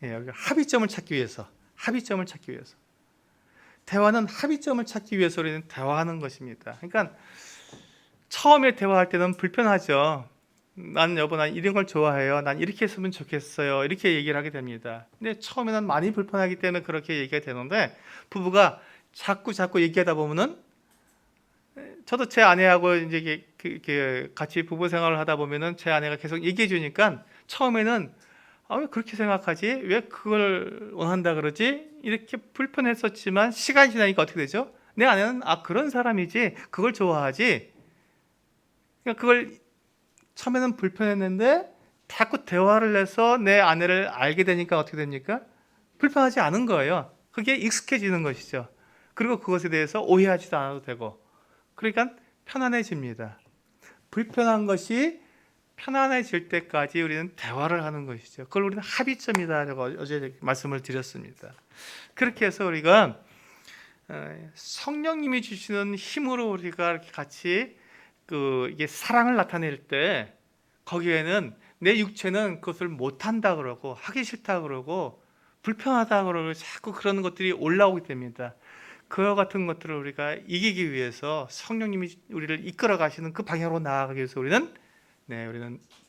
여기 합의점을 찾기 위해서. 대화는 합의점을 찾기 위해서 우리는 대화하는 것입니다. 그러니까 처음에 대화할 때는 불편하죠. 난 이런 걸 좋아해요. 난 이렇게 했으면 좋겠어요. 이렇게 얘기를 하게 됩니다. 근데 처음에는 많이 불편하기 때문에 그렇게 얘기가 되는데 부부가 자꾸 얘기하다 보면은 저도 제 아내하고 이제 같이 부부 생활을 하다 보면은 제 아내가 계속 얘기해 주니까 처음에는 왜 그렇게 생각하지? 왜 그걸 원한다 그러지? 이렇게 불편했었지만 시간이 지나니까 어떻게 되죠? 내 아내는 그런 사람이지 그걸 좋아하지. 그러니까 그걸 처음에는 불편했는데 자꾸 대화를 해서 내 아내를 알게 되니까 어떻게 됩니까? 불편하지 않은 거예요. 그게 익숙해지는 것이죠. 그리고 그것에 대해서 오해하지도 않아도 되고 그러니까 편안해집니다. 불편한 것이 편안해질 때까지 우리는 대화를 하는 것이죠. 그걸 우리는 합의점이다라고 어제 말씀을 드렸습니다. 그렇게 해서 우리가 성령님이 주시는 힘으로 우리가 이렇게 같이 이게 사랑을 나타낼 때 거기에는 내 육체는 그것을 못한다 그러고 하기 싫다 그러고 불편하다 그러고 자꾸 그러는 것들이 올라오게 됩니다. 그와 같은 것들을 우리가 이기기 위해서 성령님이 우리를 이끌어 가시는 그 방향으로 나아가기 위해서 우리는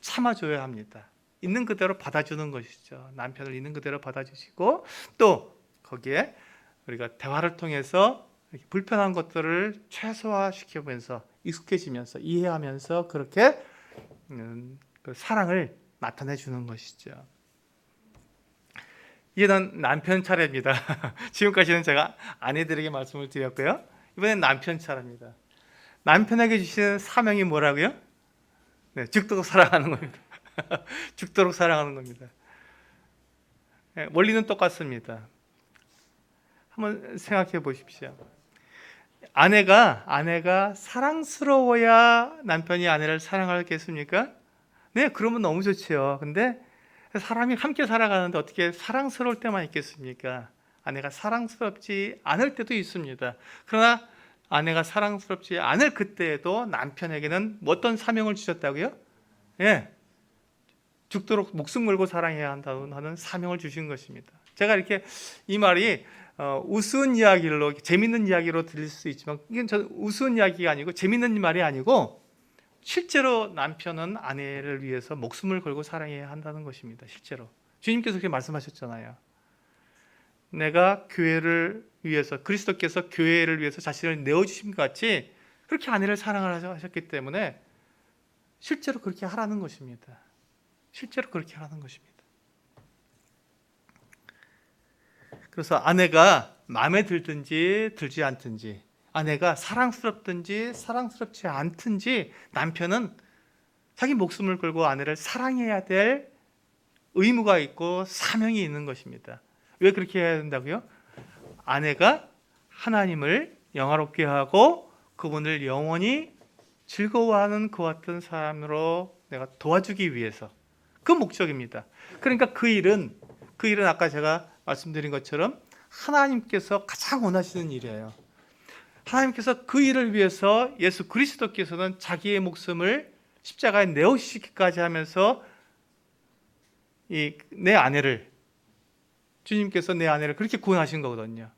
참아줘야 합니다. 있는 그대로 받아주는 것이죠. 남편을 있는 그대로 받아주시고 또 거기에 우리가 대화를 통해서 이렇게 불편한 것들을 최소화시키면서 익숙해지면서 이해하면서 그렇게 그 사랑을 나타내 주는 것이죠. 이제는 남편 차례입니다. 지금까지는 제가 아내들에게 말씀을 드렸고요. 이번엔 남편 차례입니다. 남편에게 주시는 사명이 뭐라고요? 네, 죽도록 사랑하는 겁니다. 죽도록 사랑하는 겁니다. 네, 원리는 똑같습니다. 한번 생각해 보십시오. 아내가 사랑스러워야 남편이 아내를 사랑하겠습니까? 네, 그러면 너무 좋죠. 근데 사람이 함께 살아가는데 어떻게 사랑스러울 때만 있겠습니까? 아내가 사랑스럽지 않을 때도 있습니다. 그러나 아내가 사랑스럽지 않을 그때에도 남편에게는 어떤 사명을 주셨다고요? 예, 죽도록 목숨 걸고 사랑해야 한다는 사명을 주신 것입니다. 제가 이렇게 이 말이 우스운 이야기로 재밌는 이야기로 들릴 수 있지만 이건 저 우스운 이야기가 아니고 재밌는 말이 아니고 실제로 남편은 아내를 위해서 목숨을 걸고 사랑해야 한다는 것입니다. 실제로 주님께서 그렇게 말씀하셨잖아요. 내가 교회를 위해서 그리스도께서 교회를 위해서 자신을 내어주신 것 같이 그렇게 아내를 사랑하셨기 때문에 실제로 그렇게 하라는 것입니다. 실제로 그렇게 하라는 것입니다. 그래서 아내가 마음에 들든지 들지 않든지, 아내가 사랑스럽든지 사랑스럽지 않든지 남편은 자기 목숨을 걸고 아내를 사랑해야 될 의무가 있고 사명이 있는 것입니다. 왜 그렇게 해야 된다고요? 아내가 하나님을 영화롭게 하고 그분을 영원히 즐거워하는 그와 같은 사람으로 내가 도와주기 위해서, 그 목적입니다. 그러니까 그 일은 아까 제가 말씀드린 것처럼 하나님께서 가장 원하시는 일이에요. 하나님께서 그 일을 위해서 예수 그리스도께서는 자기의 목숨을 십자가에 내어주시기까지 하면서 내 아내를, 주님께서 내 아내를 그렇게 구원하신 거거든요.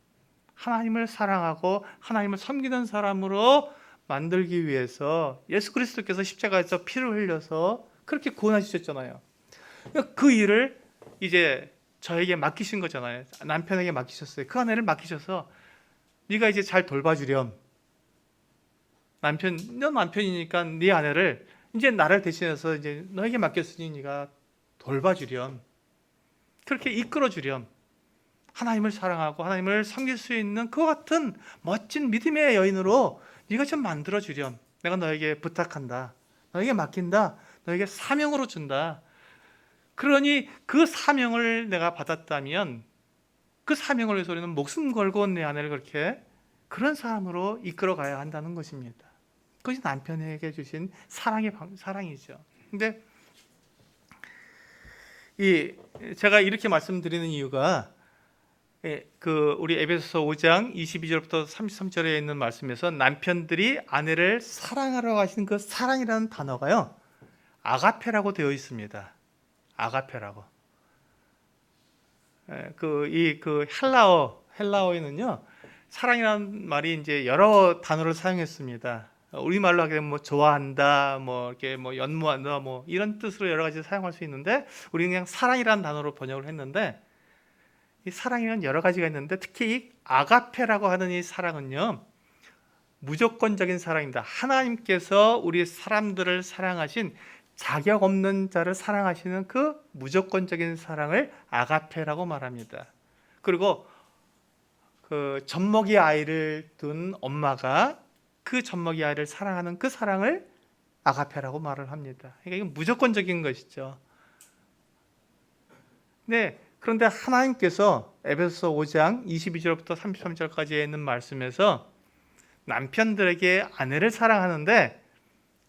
하나님을 사랑하고 하나님을 섬기는 사람으로 만들기 위해서 예수 그리스도께서 십자가에서 피를 흘려서 그렇게 구원하셨잖아요. 그 일을 이제 저에게 맡기신 거잖아요. 남편에게 맡기셨어요. 그 아내를 맡기셔서 네가 이제 잘 돌봐주렴. 너 남편이니까 네 아내를 이제 나를 대신해서 이제 너에게 맡겼으니 네가 돌봐주렴. 그렇게 이끌어주렴. 하나님을 사랑하고 하나님을 섬길 수 있는 그와 같은 멋진 믿음의 여인으로 네가 좀 만들어주렴. 내가 너에게 부탁한다. 너에게 맡긴다. 너에게 사명으로 준다. 그러니 그 사명을 내가 받았다면 그 사명을 위해서 우리는 목숨 걸고 내 아내를 그렇게 그런 사람으로 이끌어 가야 한다는 것입니다. 그것이 남편에게 주신 사랑이죠. 근데 제가 이렇게 말씀드리는 이유가 우리 에베소서 5장 22절부터 33절에 있는 말씀에서 남편들이 아내를 사랑하라고 하시는 그 사랑이라는 단어가요, 아가페라고 되어 있습니다. 아가페라고. 헬라어에는요, 사랑이라는 말이 이제 여러 단어를 사용했습니다. 우리말로 하게 되면 뭐 좋아한다, 뭐 이렇게 뭐 연모한다, 뭐 이런 뜻으로 여러 가지 사용할 수 있는데 우리는 그냥 사랑이라는 단어로 번역을 했는데, 이 사랑에는 여러 가지가 있는데 특히 이 아가페라고 하는 이 사랑은요, 무조건적인 사랑입니다. 하나님께서 우리 사람들을 사랑하신 자격 없는 자를 사랑하시는 그 무조건적인 사랑을 아가페라고 말합니다. 그리고 그 젖먹이 아이를 둔 엄마가 그 젖먹이 아이를 사랑하는 그 사랑을 아가페라고 말을 합니다. 그러니까 이건 무조건적인 것이죠. 네, 그런데 하나님께서 에베소서 5장 22절부터 33절까지에 있는 말씀에서 남편들에게 아내를 사랑하는데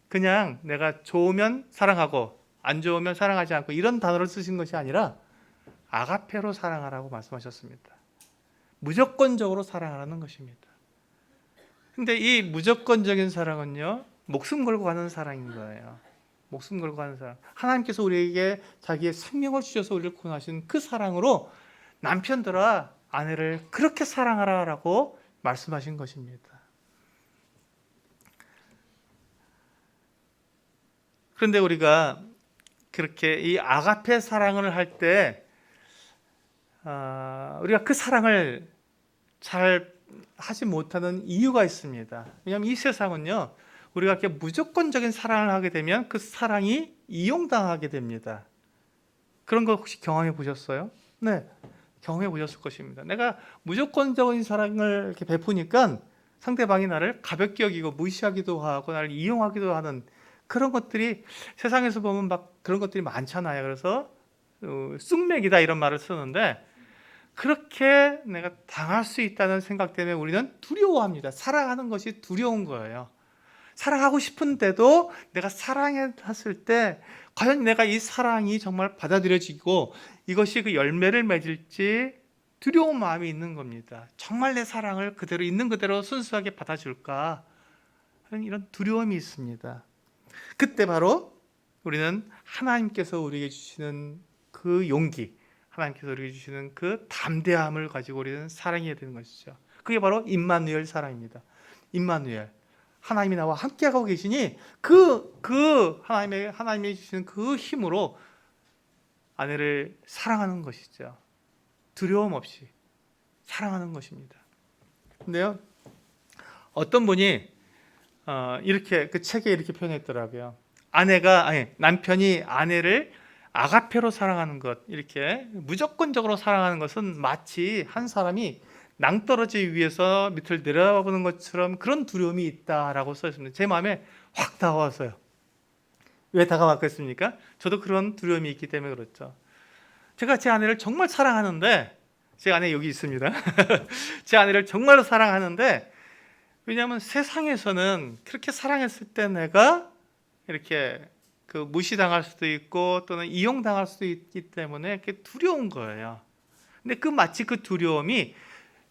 그냥 내가 좋으면 사랑하고 안 좋으면 사랑하지 않고 이런 단어를 쓰신 것이 아니라 아가페로 사랑하라고 말씀하셨습니다. 무조건적으로 사랑하라는 것입니다. 근데 이 무조건적인 사랑은요, 목숨 걸고 가는 사랑인 거예요. 목숨 걸고 가는 사랑. 하나님께서 우리에게 자기의 생명을 주셔서 우리를 구원하신 그 사랑으로 남편들아 아내를 그렇게 사랑하라라고 말씀하신 것입니다. 그런데 우리가 그렇게 이 아가페 사랑을 할 때 우리가 그 사랑을 잘 하지 못하는 이유가 있습니다. 왜냐하면 이 세상은요, 우리가 이렇게 무조건적인 사랑을 하게 되면 그 사랑이 이용당하게 됩니다. 그런 거 혹시 경험해 보셨어요? 네, 경험해 보셨을 것입니다. 내가 무조건적인 사랑을 이렇게 베푸니까 상대방이 나를 가볍게 여기고 무시하기도 하고 나를 이용하기도 하는 그런 것들이 세상에서 보면 막 그런 것들이 많잖아요. 그래서 쑥맥이다 이런 말을 쓰는데, 그렇게 내가 당할 수 있다는 생각 때문에 우리는 두려워합니다. 사랑하는 것이 두려운 거예요. 사랑하고 싶은데도 내가 사랑했을 때 과연 내가 이 사랑이 정말 받아들여지고 이것이 그 열매를 맺을지 두려운 마음이 있는 겁니다. 정말 내 사랑을 그대로 있는 그대로 순수하게 받아줄까 하는 이런 두려움이 있습니다. 그때 바로 우리는 하나님께서 우리에게 주시는 그 용기, 하나님께서 우리에게 주시는 그 담대함을 가지고 우리는 사랑해야 되는 것이죠. 그게 바로 임마누엘 사랑입니다. 임마누엘, 하나님이 나와 함께하고 계시니 그 하나님이 주시는 그 힘으로 아내를 사랑하는 것이죠. 두려움 없이 사랑하는 것입니다. 근데요, 어떤 분이 이렇게 그 책에 이렇게 표현했더라고요. 남편이 아내를 아가페로 사랑하는 것, 이렇게 무조건적으로 사랑하는 것은 마치 한 사람이 낭떠러지 위에서 밑을 내려다보는 것처럼 그런 두려움이 있다라고 써 있습니다. 제 마음에 확 다가왔어요. 왜 다가왔겠습니까? 저도 그런 두려움이 있기 때문에 그렇죠. 제가 제 아내를 정말 사랑하는데, 제 아내 여기 있습니다. 제 아내를 정말로 사랑하는데, 왜냐하면 세상에서는 그렇게 사랑했을 때 내가 이렇게 그 무시당할 수도 있고 또는 이용당할 수도 있기 때문에 그게 두려운 거예요. 근데 마치 그 두려움이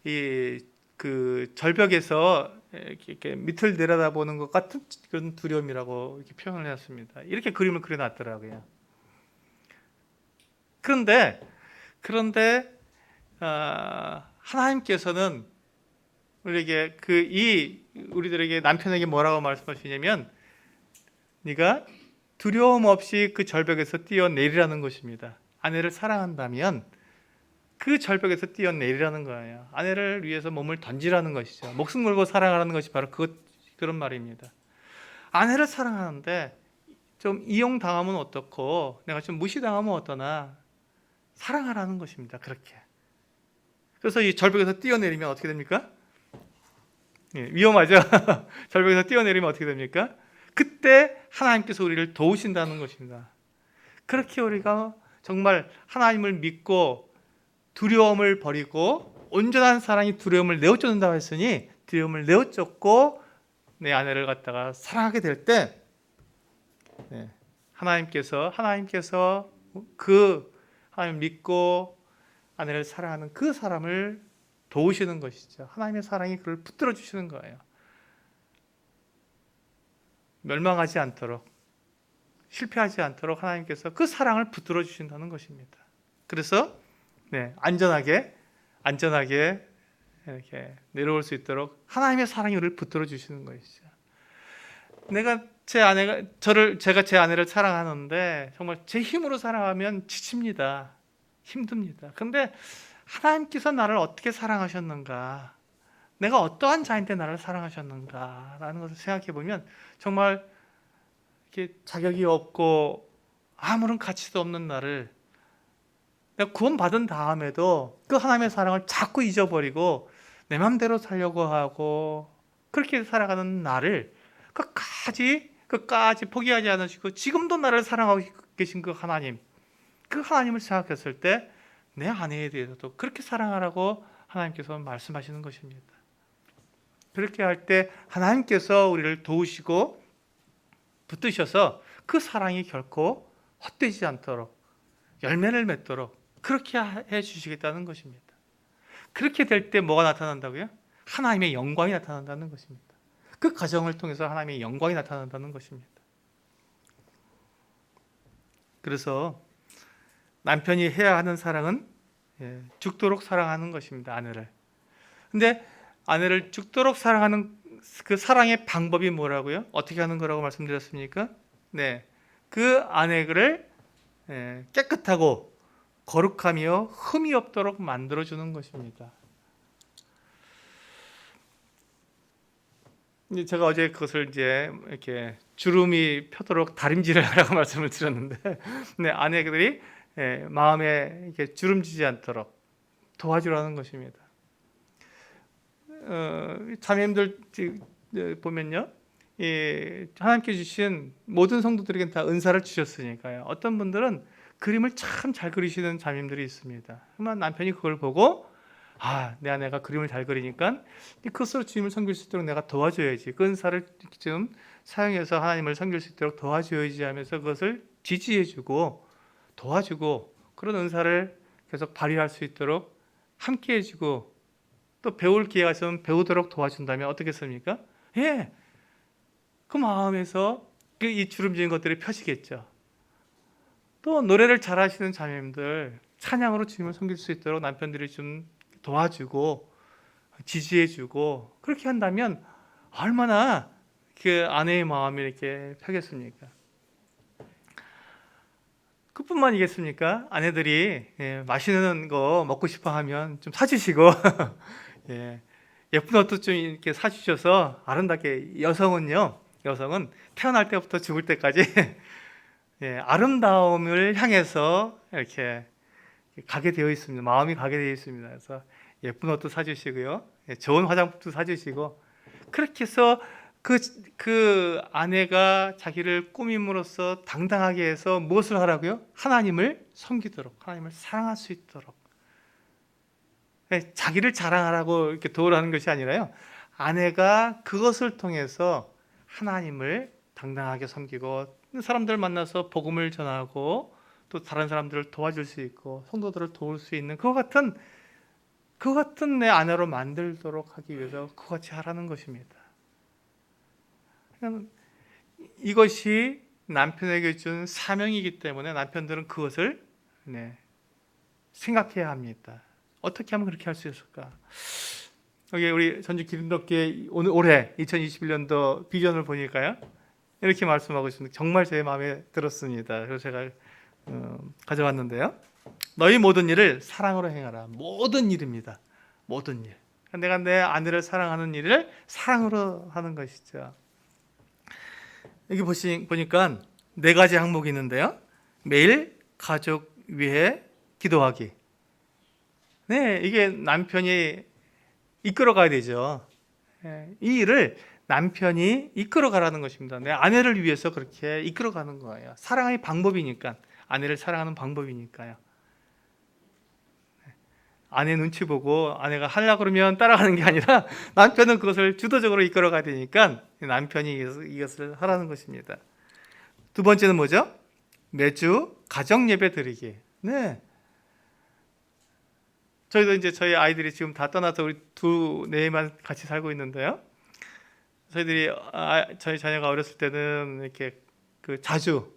그 절벽에서 이렇게 밑을 내려다보는 것 같은 그런 두려움이라고 이렇게 표현을 해놨습니다. 이렇게 그림을 그려놨더라고요. 그런데 하나님께서는 우리들에게 남편에게 뭐라고 말씀하시냐면, 네가 두려움 없이 그 절벽에서 뛰어내리라는 것입니다. 아내를 사랑한다면 그 절벽에서 뛰어내리라는 거예요. 아내를 위해서 몸을 던지라는 것이죠. 목숨 걸고 사랑하라는 것이 바로 그런 말입니다. 아내를 사랑하는데 좀 이용당하면 어떻고 내가 좀 무시당하면 어떠나 사랑하라는 것입니다. 그렇게. 그래서 이 절벽에서 뛰어내리면 어떻게 됩니까? 위험하죠. 절벽에서 뛰어내리면 어떻게 됩니까? 그때 하나님께서 우리를 도우신다는 것입니다. 그렇게 우리가 정말 하나님을 믿고 두려움을 버리고 온전한 사랑이 두려움을 내어쫓는다고 했으니, 두려움을 내어쫓고 내 아내를 갖다가 사랑하게 될 때 하나님께서 하나님 믿고 아내를 사랑하는 그 사람을 도우시는 것이죠. 하나님의 사랑이 그를 붙들어 주시는 거예요. 멸망하지 않도록, 실패하지 않도록 하나님께서 그 사랑을 붙들어 주신다는 것입니다. 그래서 안전하게 이렇게 내려올 수 있도록 하나님의 사랑이 우리를 붙들어 주시는 것이죠. 제가 제 아내를 사랑하는데 정말 제 힘으로 사랑하면 지칩니다. 힘듭니다. 그런데 하나님께서 나를 어떻게 사랑하셨는가, 내가 어떠한 자인데 나를 사랑하셨는가라는 것을 생각해 보면 정말 이렇게 자격이 없고 아무런 가치도 없는 나를, 내가 구원받은 다음에도 그 하나님의 사랑을 자꾸 잊어버리고 내 마음대로 살려고 하고 그렇게 살아가는 나를 끝까지 포기하지 않으시고 지금도 나를 사랑하고 계신 그 하나님을 생각했을 때 내 아내에 대해서도 그렇게 사랑하라고 하나님께서 말씀하시는 것입니다. 그렇게 할 때 하나님께서 우리를 도우시고 붙드셔서 그 사랑이 결코 헛되지 않도록 열매를 맺도록 그렇게 해 주시겠다는 것입니다. 그렇게 될 때 뭐가 나타난다고요? 하나님의 영광이 나타난다는 것입니다. 그 가정을 통해서 하나님의 영광이 나타난다는 것입니다. 그래서 남편이 해야 하는 사랑은 죽도록 사랑하는 것입니다. 아내를. 근데 아내를 죽도록 사랑하는 그 사랑의 방법이 뭐라고요? 어떻게 하는 거라고 말씀드렸습니까? 그 아내를 깨끗하고 거룩하며 흠이 없도록 만들어주는 것입니다. 이제 제가 어제 그것을 이제 이렇게 주름이 펴도록 다림질을 하라고 말씀을 드렸는데, 네, 아내들이 마음에 이렇게 주름지지 않도록 도와주라는 것입니다. 자매님들 보면요, 하나님께 주신 모든 성도들에게 다 은사를 주셨으니까요. 어떤 분들은 그림을 참 잘 그리시는 자매님들이 있습니다. 그러면 남편이 그걸 보고 내 아내가 그림을 잘 그리니까 그것으로 주님을 섬길 수 있도록 내가 도와줘야지. 그 은사를 좀 사용해서 하나님을 섬길 수 있도록 도와줘야지 하면서 그것을 지지해주고 도와주고 그런 은사를 계속 발휘할 수 있도록 함께해주고 또 배울 기회가 있으면 배우도록 도와준다면 어떻겠습니까? 그 마음에서 이 주름지은 것들이 펴지겠죠. 또 노래를 잘하시는 자매님들 찬양으로 주님을 섬길 수 있도록 남편들이 좀 도와주고 지지해주고 그렇게 한다면 얼마나 그 아내의 마음이 이렇게 펴겠습니까? 그뿐만이겠습니까? 아내들이 맛있는 거 먹고 싶어 하면 좀 사주시고 예쁜 옷도 좀 이렇게 사주셔서 아름답게 여성은 태어날 때부터 죽을 때까지 아름다움을 향해서 이렇게 가게 되어 있습니다. 마음이 가게 되어 있습니다. 그래서 예쁜 옷도 사주시고요, 좋은 화장품도 사주시고 그렇게 해서 그 아내가 자기를 꾸밈으로써 당당하게 해서 무엇을 하라고요? 하나님을 섬기도록, 하나님을 사랑할 수 있도록. 자기를 자랑하라고 이렇게 도우라는 것이 아니라요, 아내가 그것을 통해서 하나님을 당당하게 섬기고 사람들 만나서 복음을 전하고 또 다른 사람들을 도와줄 수 있고 성도들을 도울 수 있는 그와 같은 내 아내로 만들도록 하기 위해서 그같이 하라는 것입니다. 이것이 남편에게 준 사명이기 때문에 남편들은 그것을 생각해야 합니다. 어떻게 하면 그렇게 할 수 있을까? 여기 우리 전주 기름덕교회 올해 2021년도 비전을 보니까요, 이렇게 말씀하고 있습니다. 정말 제 마음에 들었습니다. 그래서 제가 가져왔는데요. 너희 모든 일을 사랑으로 행하라. 모든 일입니다. 모든 일. 내가 내 아내를 사랑하는 일을 사랑으로 하는 것이죠. 여기 보니까 4가지 항목이 있는데요. 매일 가족 위해 기도하기. 이게 남편이 이끌어 가야 되죠. 이 일을 남편이 이끌어 가라는 것입니다. 내 아내를 위해서 그렇게 이끌어 가는 거예요. 사랑의 방법이니까, 아내를 사랑하는 방법이니까요. 아내 눈치 보고 아내가 하려고 그러면 따라가는 게 아니라 남편은 그것을 주도적으로 이끌어 가야 되니까 남편이 이것을 하라는 것입니다. 2번째는 뭐죠? 매주 가정 예배 드리기. 저희도 이제 저희 아이들이 지금 다 떠나서 우리 2-4만 같이 살고 있는데요. 저희 자녀가 어렸을 때는 이렇게 자주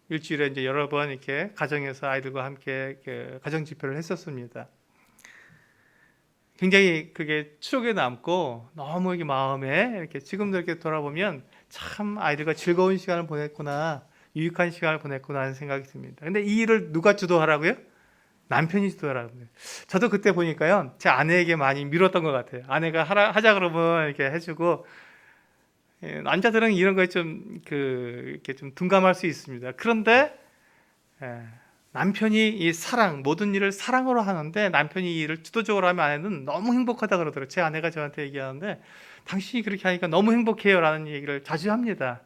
일주일에 이제 여러 번 이렇게 가정에서 아이들과 함께 가정 집회를 했었습니다. 굉장히 그게 추억에 남고 너무 이게 마음에 이렇게 지금도 이렇게 돌아보면 참 아이들과 즐거운 시간을 보냈구나, 유익한 시간을 보냈구나 하는 생각이 듭니다. 근데 이 일을 누가 주도하라고요? 남편이 주도하라고요. 저도 그때 보니까요, 제 아내에게 많이 미뤘던 것 같아요. 아내가 하자 그러면 이렇게 해주고, 남자들은 이런 거에 이렇게 좀 둔감할 수 있습니다. 그런데 남편이 이 모든 일을 사랑으로 하는데 남편이 이 일을 주도적으로 하면 아내는 너무 행복하다 그러더라고요. 제 아내가 저한테 얘기하는데 당신이 그렇게 하니까 너무 행복해요 라는 얘기를 자주 합니다.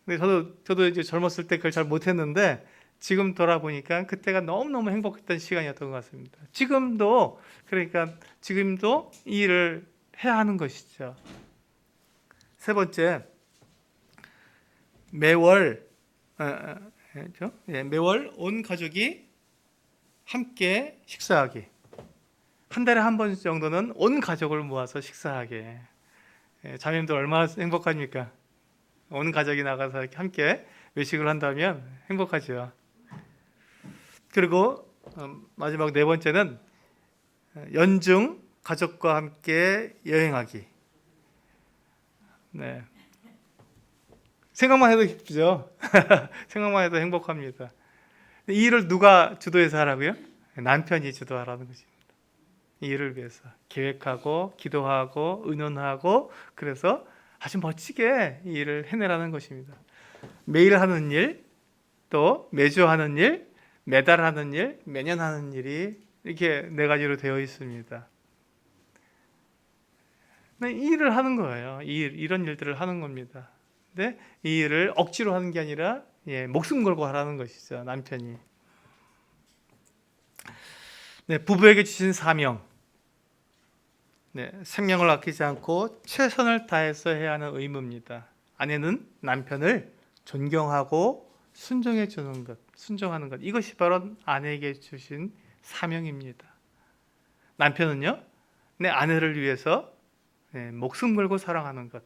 근데 저도 이제 젊었을 때 그걸 잘 못했는데 지금 돌아보니까 그때가 너무너무 행복했던 시간이었던 것 같습니다. 지금도 이 일을 해야 하는 것이죠. 3번째, 매월 온 가족이 함께 식사하기. 한 달에 한 번 정도는 온 가족을 모아서 식사하게. 자매님들 얼마나 행복합니까? 온 가족이 나가서 함께 외식을 한다면 행복하죠. 그리고 마지막 4번째는 연중 가족과 함께 여행하기. 생각만 해도 기쁘죠. 생각만 해도 행복합니다. 이 일을 누가 주도해서 하라고요? 남편이 주도하라는 것입니다. 이 일을 위해서 계획하고 기도하고 의논하고, 그래서 아주 멋지게 이 일을 해내라는 것입니다. 매일 하는 일, 또 매주 하는 일, 매달 하는 일, 매년 하는 일이 이렇게 네 가지로 되어 있습니다. 이 일을 하는 거예요. 이런 일들을 하는 겁니다. 근데 이 일을 억지로 하는 게 아니라 목숨 걸고 하라는 것이죠, 남편이. 네, 부부에게 주신 사명. 네, 생명을 아끼지 않고 최선을 다해서 해야 하는 의무입니다. 아내는 남편을 존경하고 순종해 주는 것, 순종하는 것. 이것이 바로 아내에게 주신 사명입니다. 남편은요, 내 아내를 위해서 목숨 걸고 사랑하는 것.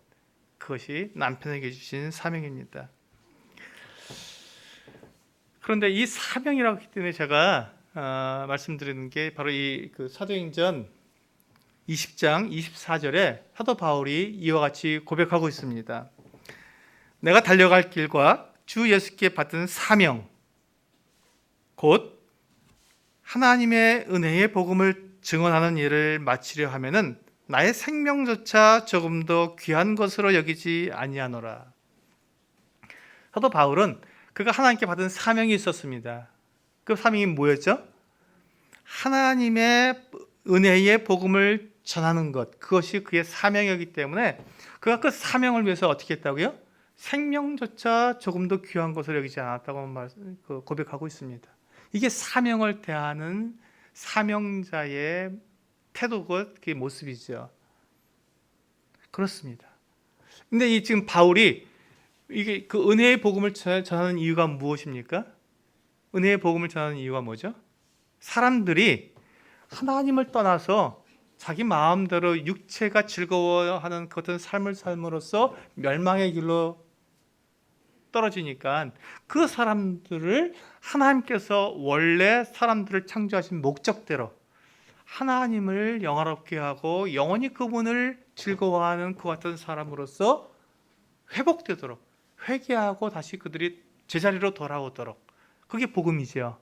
그것이 남편에게 주신 사명입니다. 그런데 이 사명이라고 하기 때문에 제가 말씀드리는 게 바로 이 사도행전 20장 24절에 사도 바울이 이와 같이 고백하고 있습니다. 내가 달려갈 길과 주 예수께 받은 사명, 곧 하나님의 은혜의 복음을 증언하는 일을 마치려 하면은 나의 생명조차 조금도 귀한 것으로 여기지 아니하노라. 사도 바울은 그가 하나님께 받은 사명이 있었습니다. 그 사명이 뭐였죠? 하나님의 은혜의 복음을 전하는 것, 그것이 그의 사명이었기 때문에 그가 그 사명을 위해서 어떻게 했다고요? 생명조차 조금도 귀한 것을 여기지 않았다고 고백하고 있습니다. 이게 사명을 대하는 사명자의 태도고 그게 모습이죠. 그렇습니다. 근데 이 지금 바울이 이게 그 은혜의 복음을 전하는 이유가 무엇입니까? 은혜의 복음을 전하는 이유가 뭐죠? 사람들이 하나님을 떠나서 자기 마음대로 육체가 즐거워하는 그 어떤 삶을 삶으로써 멸망의 길로 떨어지니까 그 사람들을 하나님께서 원래 사람들을 창조하신 목적대로 하나님을 영화롭게 하고 영원히 그분을 즐거워하는 그 같은 사람으로서 회복되도록, 회개하고 다시 그들이 제자리로 돌아오도록, 그게 복음이죠.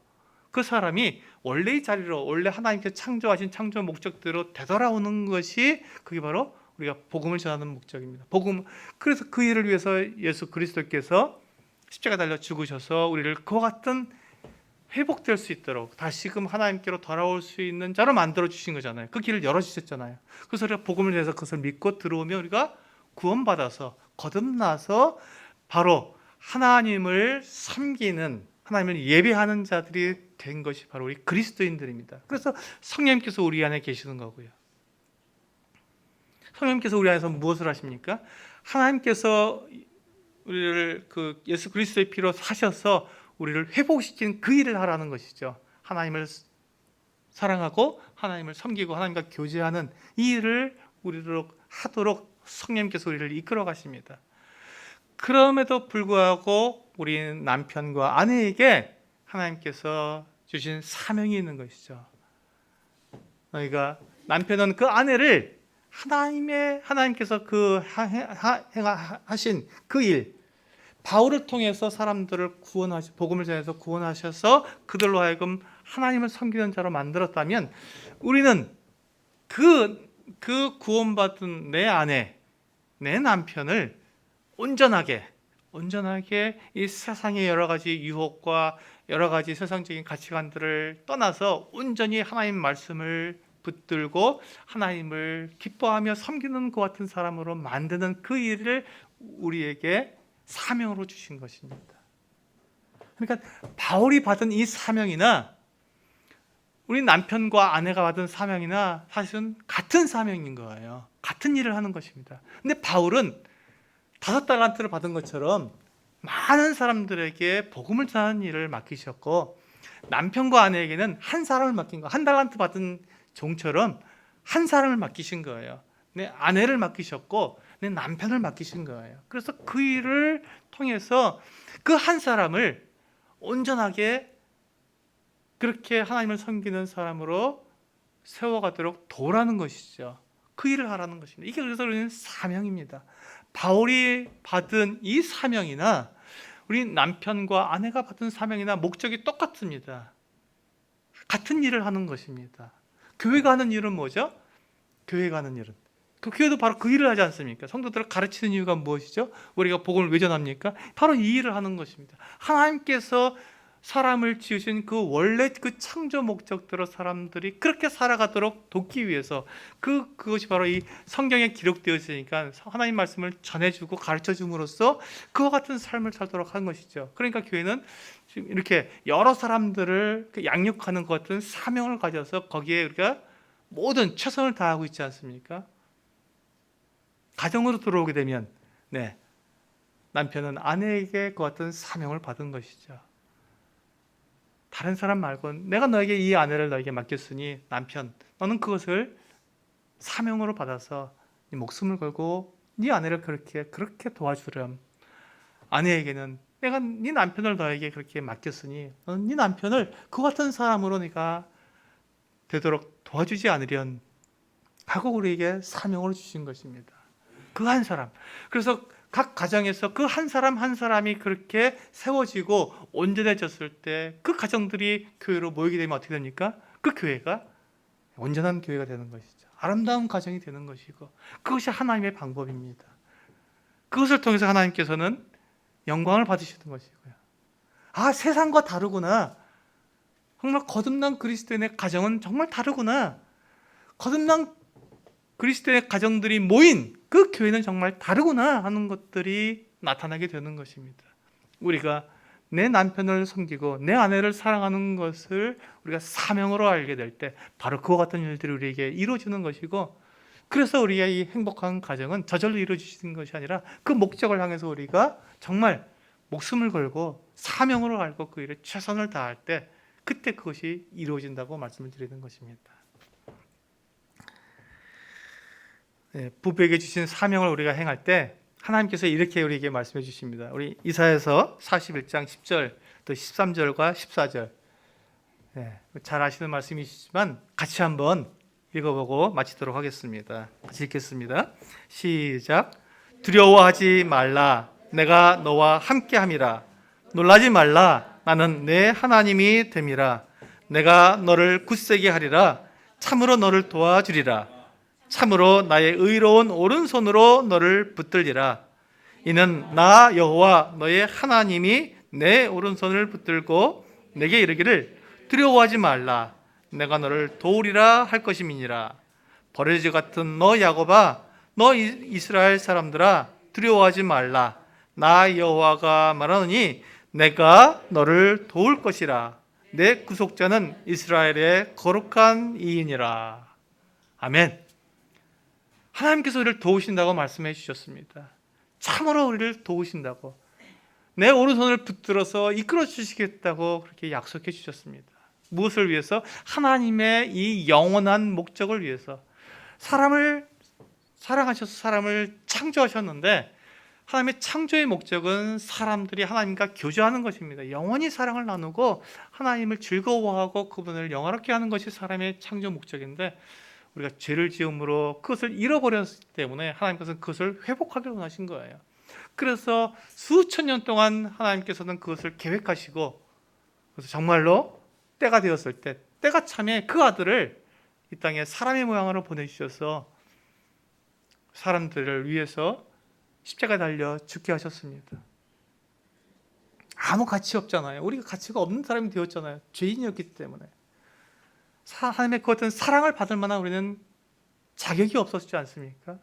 그 사람이 원래의 자리로, 원래 하나님께서 창조하신 창조 목적대로 되돌아오는 것이 그게 바로 우리가 복음을 전하는 목적입니다. 복음. 그래서 그 일을 위해서 예수 그리스도께서 십자가 달려 죽으셔서 우리를 그와 같은 회복될 수 있도록 다시금 하나님께로 돌아올 수 있는 자로 만들어 주신 거잖아요. 그 길을 열어 주셨잖아요. 그래서 우리가 복음을 위해서 그것을 믿고 들어오면 우리가 구원받아서 거듭나서 바로 하나님을 섬기는, 하나님을 예배하는 자들이 된 것이 바로 우리 그리스도인들입니다. 그래서 성령님께서 우리 안에 계시는 거고요. 성령님께서 우리 안에서 무엇을 하십니까? 하나님께서 우리를 그 예수 그리스도의 피로 사셔서 우리를 회복시킨 그 일을 하라는 것이죠. 하나님을 사랑하고 하나님을 섬기고 하나님과 교제하는 이 일을 우리로 하도록 성령님께서 우리를 이끌어 가십니다. 그럼에도 불구하고 우리 남편과 아내에게 하나님께서 주신 사명이 있는 것이죠. 그러니까 남편은 그 아내를 하나님께서 하신 그 일, 바울을 통해서 사람들을 복음을 전해서 구원하셔서 그들로 하여금 하나님을 섬기는 자로 만들었다면, 우리는 그 구원받은 내 아내, 내 남편을 온전하게 이 세상의 여러 가지 유혹과 여러 가지 세상적인 가치관들을 떠나서 온전히 하나님 말씀을 붙들고 하나님을 기뻐하며 섬기는 것 같은 사람으로 만드는 그 일을 우리에게 사명으로 주신 것입니다. 그러니까 바울이 받은 이 사명이나 우리 남편과 아내가 받은 사명이나 사실은 같은 사명인 거예요. 같은 일을 하는 것입니다. 근데 바울은 5달란트를 받은 것처럼 많은 사람들에게 복음을 전하는 일을 맡기셨고, 남편과 아내에게는 한 사람을 맡긴 거, 1달란트 받은 종처럼 한 사람을 맡기신 거예요. 내 아내를 맡기셨고 내 남편을 맡기신 거예요. 그래서 그 일을 통해서 그 한 사람을 온전하게 그렇게 하나님을 섬기는 사람으로 세워가도록 도우라는 것이죠. 그 일을 하라는 것입니다. 이게 그래서 우리는 사명입니다. 바울이 받은 이 사명이나 우리 남편과 아내가 받은 사명이나 목적이 똑같습니다. 같은 일을 하는 것입니다. 교회가 하는 일은 뭐죠? 교회가 하는 일은 그 교회도 바로 그 일을 하지 않습니까? 성도들을 가르치는 이유가 무엇이죠? 우리가 복음을 왜 전합니까? 바로 이 일을 하는 것입니다. 하나님께서 사람을 지으신 그 원래 그 창조 목적대로 사람들이 그렇게 살아가도록 돕기 위해서 그것이 바로 이 성경에 기록되어 있으니까 하나님 말씀을 전해주고 가르쳐줌으로써 그와 같은 삶을 살도록 한 것이죠. 그러니까 교회는 지금 이렇게 여러 사람들을 양육하는 것 같은 사명을 가져서 거기에 우리가 모든 최선을 다하고 있지 않습니까? 가정으로 들어오게 되면 남편은 아내에게 그 같은 사명을 받은 것이죠. 다른 사람 말고 내가 너에게 이 아내를 너에게 맡겼으니 남편 너는 그것을 사명으로 받아서 네 목숨을 걸고 네 아내를 그렇게 도와주렴. 아내에게는 내가 네 남편을 너에게 그렇게 맡겼으니 너는 네 남편을 그 같은 사람으로 네가 되도록 도와주지 않으련 하고 우리에게 사명을 주신 것입니다. 그 한 사람. 그래서 각 가정에서 그 한 사람 한 사람이 그렇게 세워지고 온전해졌을 때 그 가정들이 교회로 모이게 되면 어떻게 됩니까? 그 교회가 온전한 교회가 되는 것이죠. 아름다운 가정이 되는 것이고 그것이 하나님의 방법입니다. 그것을 통해서 하나님께서는 영광을 받으시는 것이고요. 아, 세상과 다르구나. 정말 거듭난 그리스도인의 가정은 정말 다르구나. 거듭난 그리스도의 가정들이 모인 그 교회는 정말 다르구나 하는 것들이 나타나게 되는 것입니다. 우리가 내 남편을 섬기고 내 아내를 사랑하는 것을 우리가 사명으로 알게 될 때 바로 그와 같은 일들이 우리에게 이루어지는 것이고, 그래서 우리의 이 행복한 가정은 저절로 이루어지는 것이 아니라 그 목적을 향해서 우리가 정말 목숨을 걸고 사명으로 알고 그 일에 최선을 다할 때 그때 그것이 이루어진다고 말씀을 드리는 것입니다. 부부에게 주신 사명을 우리가 행할 때 하나님께서 이렇게 우리에게 말씀해 주십니다. 우리 이사야서 41장 10절 또 13절과 14절, 잘 아시는 말씀이시지만 같이 한번 읽어보고 마치도록 하겠습니다. 같이 읽겠습니다. 시작. 두려워하지 말라. 내가 너와 함께함이라. 놀라지 말라. 나는 내 하나님이 됨이라. 내가 너를 굳세게 하리라. 참으로 너를 도와주리라. 참으로 나의 의로운 오른손으로 너를 붙들리라. 이는 나 여호와 너의 하나님이 내 오른손을 붙들고 내게 이르기를 두려워하지 말라. 내가 너를 도우리라 할 것임이니라. 버러지 같은 너 야곱아, 너 이스라엘 사람들아, 두려워하지 말라. 나 여호와가 말하노니 내가 너를 도울 것이라. 내 구속자는 이스라엘의 거룩한 이인이라. 아멘. 하나님께서 우리를 도우신다고 말씀해 주셨습니다. 참으로 우리를 도우신다고, 내 오른손을 붙들어서 이끌어 주시겠다고 그렇게 약속해 주셨습니다. 무엇을 위해서? 하나님의 이 영원한 목적을 위해서. 사람을 사랑하셔서 사람을 창조하셨는데 하나님의 창조의 목적은 사람들이 하나님과 교제하는 것입니다. 영원히 사랑을 나누고 하나님을 즐거워하고 그분을 영화롭게 하는 것이 사람의 창조 목적인데 우리가 죄를 지음으로 그것을 잃어버렸기 때문에 하나님께서는 그것을 회복하기를 원하신 거예요. 그래서 수천 년 동안 하나님께서는 그것을 계획하시고, 그래서 정말로 때가 되었을 때, 때가 참에 그 아들을 이 땅에 사람의 모양으로 보내주셔서 사람들을 위해서 십자가에 달려 죽게 하셨습니다. 아무 가치 없잖아요. 우리가 가치가 없는 사람이 되었잖아요. 죄인이었기 때문에. 하나님의 그 어떤 사랑을 받을 만한 우리는 자격이 없었지 않습니까?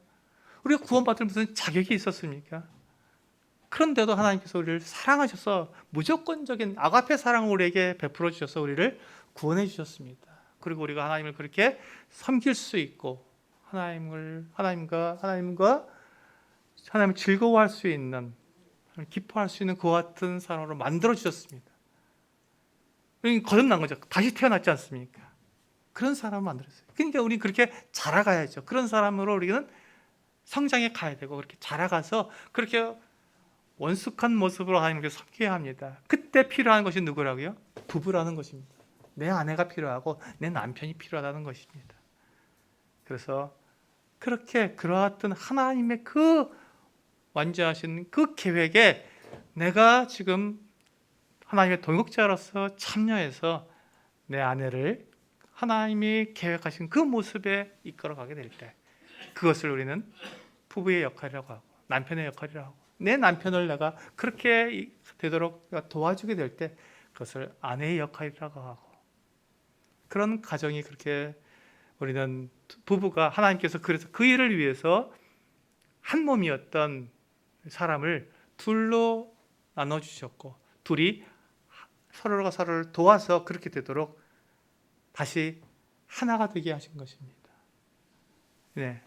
우리가 구원받을 무슨 자격이 있었습니까? 그런데도 하나님께서 우리를 사랑하셔서 무조건적인 아가페 사랑을 우리에게 베풀어 주셔서 우리를 구원해 주셨습니다. 그리고 우리가 하나님을 그렇게 섬길 수 있고 하나님과 하나님을 즐거워할 수 있는, 기뻐할 수 있는 그와 같은 사람으로 만들어 주셨습니다. 거듭난 거죠. 다시 태어났지 않습니까? 그런 사람을 만들었어요. 그러니까 우리는 그렇게 자라가야죠. 그런 사람으로 우리는 성장해 가야 되고 그렇게 자라가서 그렇게 원숙한 모습으로 하나님께 섬겨야 합니다. 그때 필요한 것이 누구라고요? 부부라는 것입니다. 내 아내가 필요하고 내 남편이 필요하다는 것입니다. 그래서 그렇게 그러한 하나님의 그 완전하신 그 계획에 내가 지금 하나님의 동역자로서 참여해서 내 아내를 하나님이 계획하신 그 모습에 이끌어가게 될 때, 그것을 우리는 부부의 역할이라고 하고 남편의 역할이라고 하고, 내 남편을 내가 그렇게 되도록 도와주게 될 때 그것을 아내의 역할이라고 하고, 그런 가정이, 그렇게 우리는 부부가 하나님께서 그래서 그 일을 위해서 한 몸이었던 사람을 둘로 나눠주셨고, 둘이 서로가 서로를 도와서 그렇게 되도록 다시 하나가 되게 하신 것입니다. 네,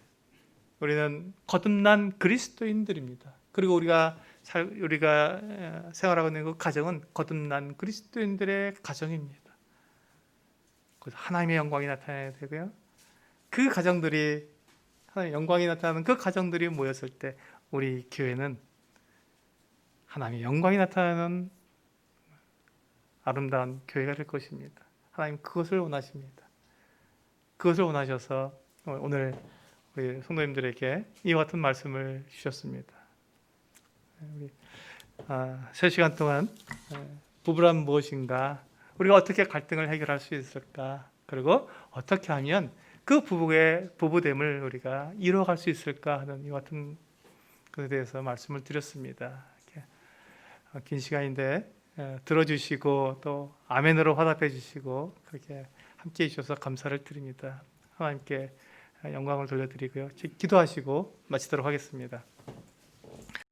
우리는 거듭난 그리스도인들입니다. 그리고 우리가 생활하고 있는 그 가정은 거듭난 그리스도인들의 가정입니다. 그래서 하나님의 영광이 나타나야 되고요. 그 가정들이, 하나님의 영광이 나타나는 그 가정들이 모였을 때 우리 교회는 하나님의 영광이 나타나는 아름다운 교회가 될 것입니다. 하나님 그것을 원하십니다. 그것을 원하셔서 오늘 우리 성도님들에게 이와 같은 말씀을 주셨습니다. 우리 3시간 동안 부부란 무엇인가, 우리가 어떻게 갈등을 해결할 수 있을까, 그리고 어떻게 하면 그 부부의 부부됨을 우리가 이루어갈 수 있을까 하는 이와 같은 것에 대해서 말씀을 드렸습니다. 긴 시간인데 들어주시고 또 아멘으로 화답해 주시고 그렇게 함께해 주셔서 감사를 드립니다. 하나님께 영광을 돌려드리고요. 기도하시고 마치도록 하겠습니다.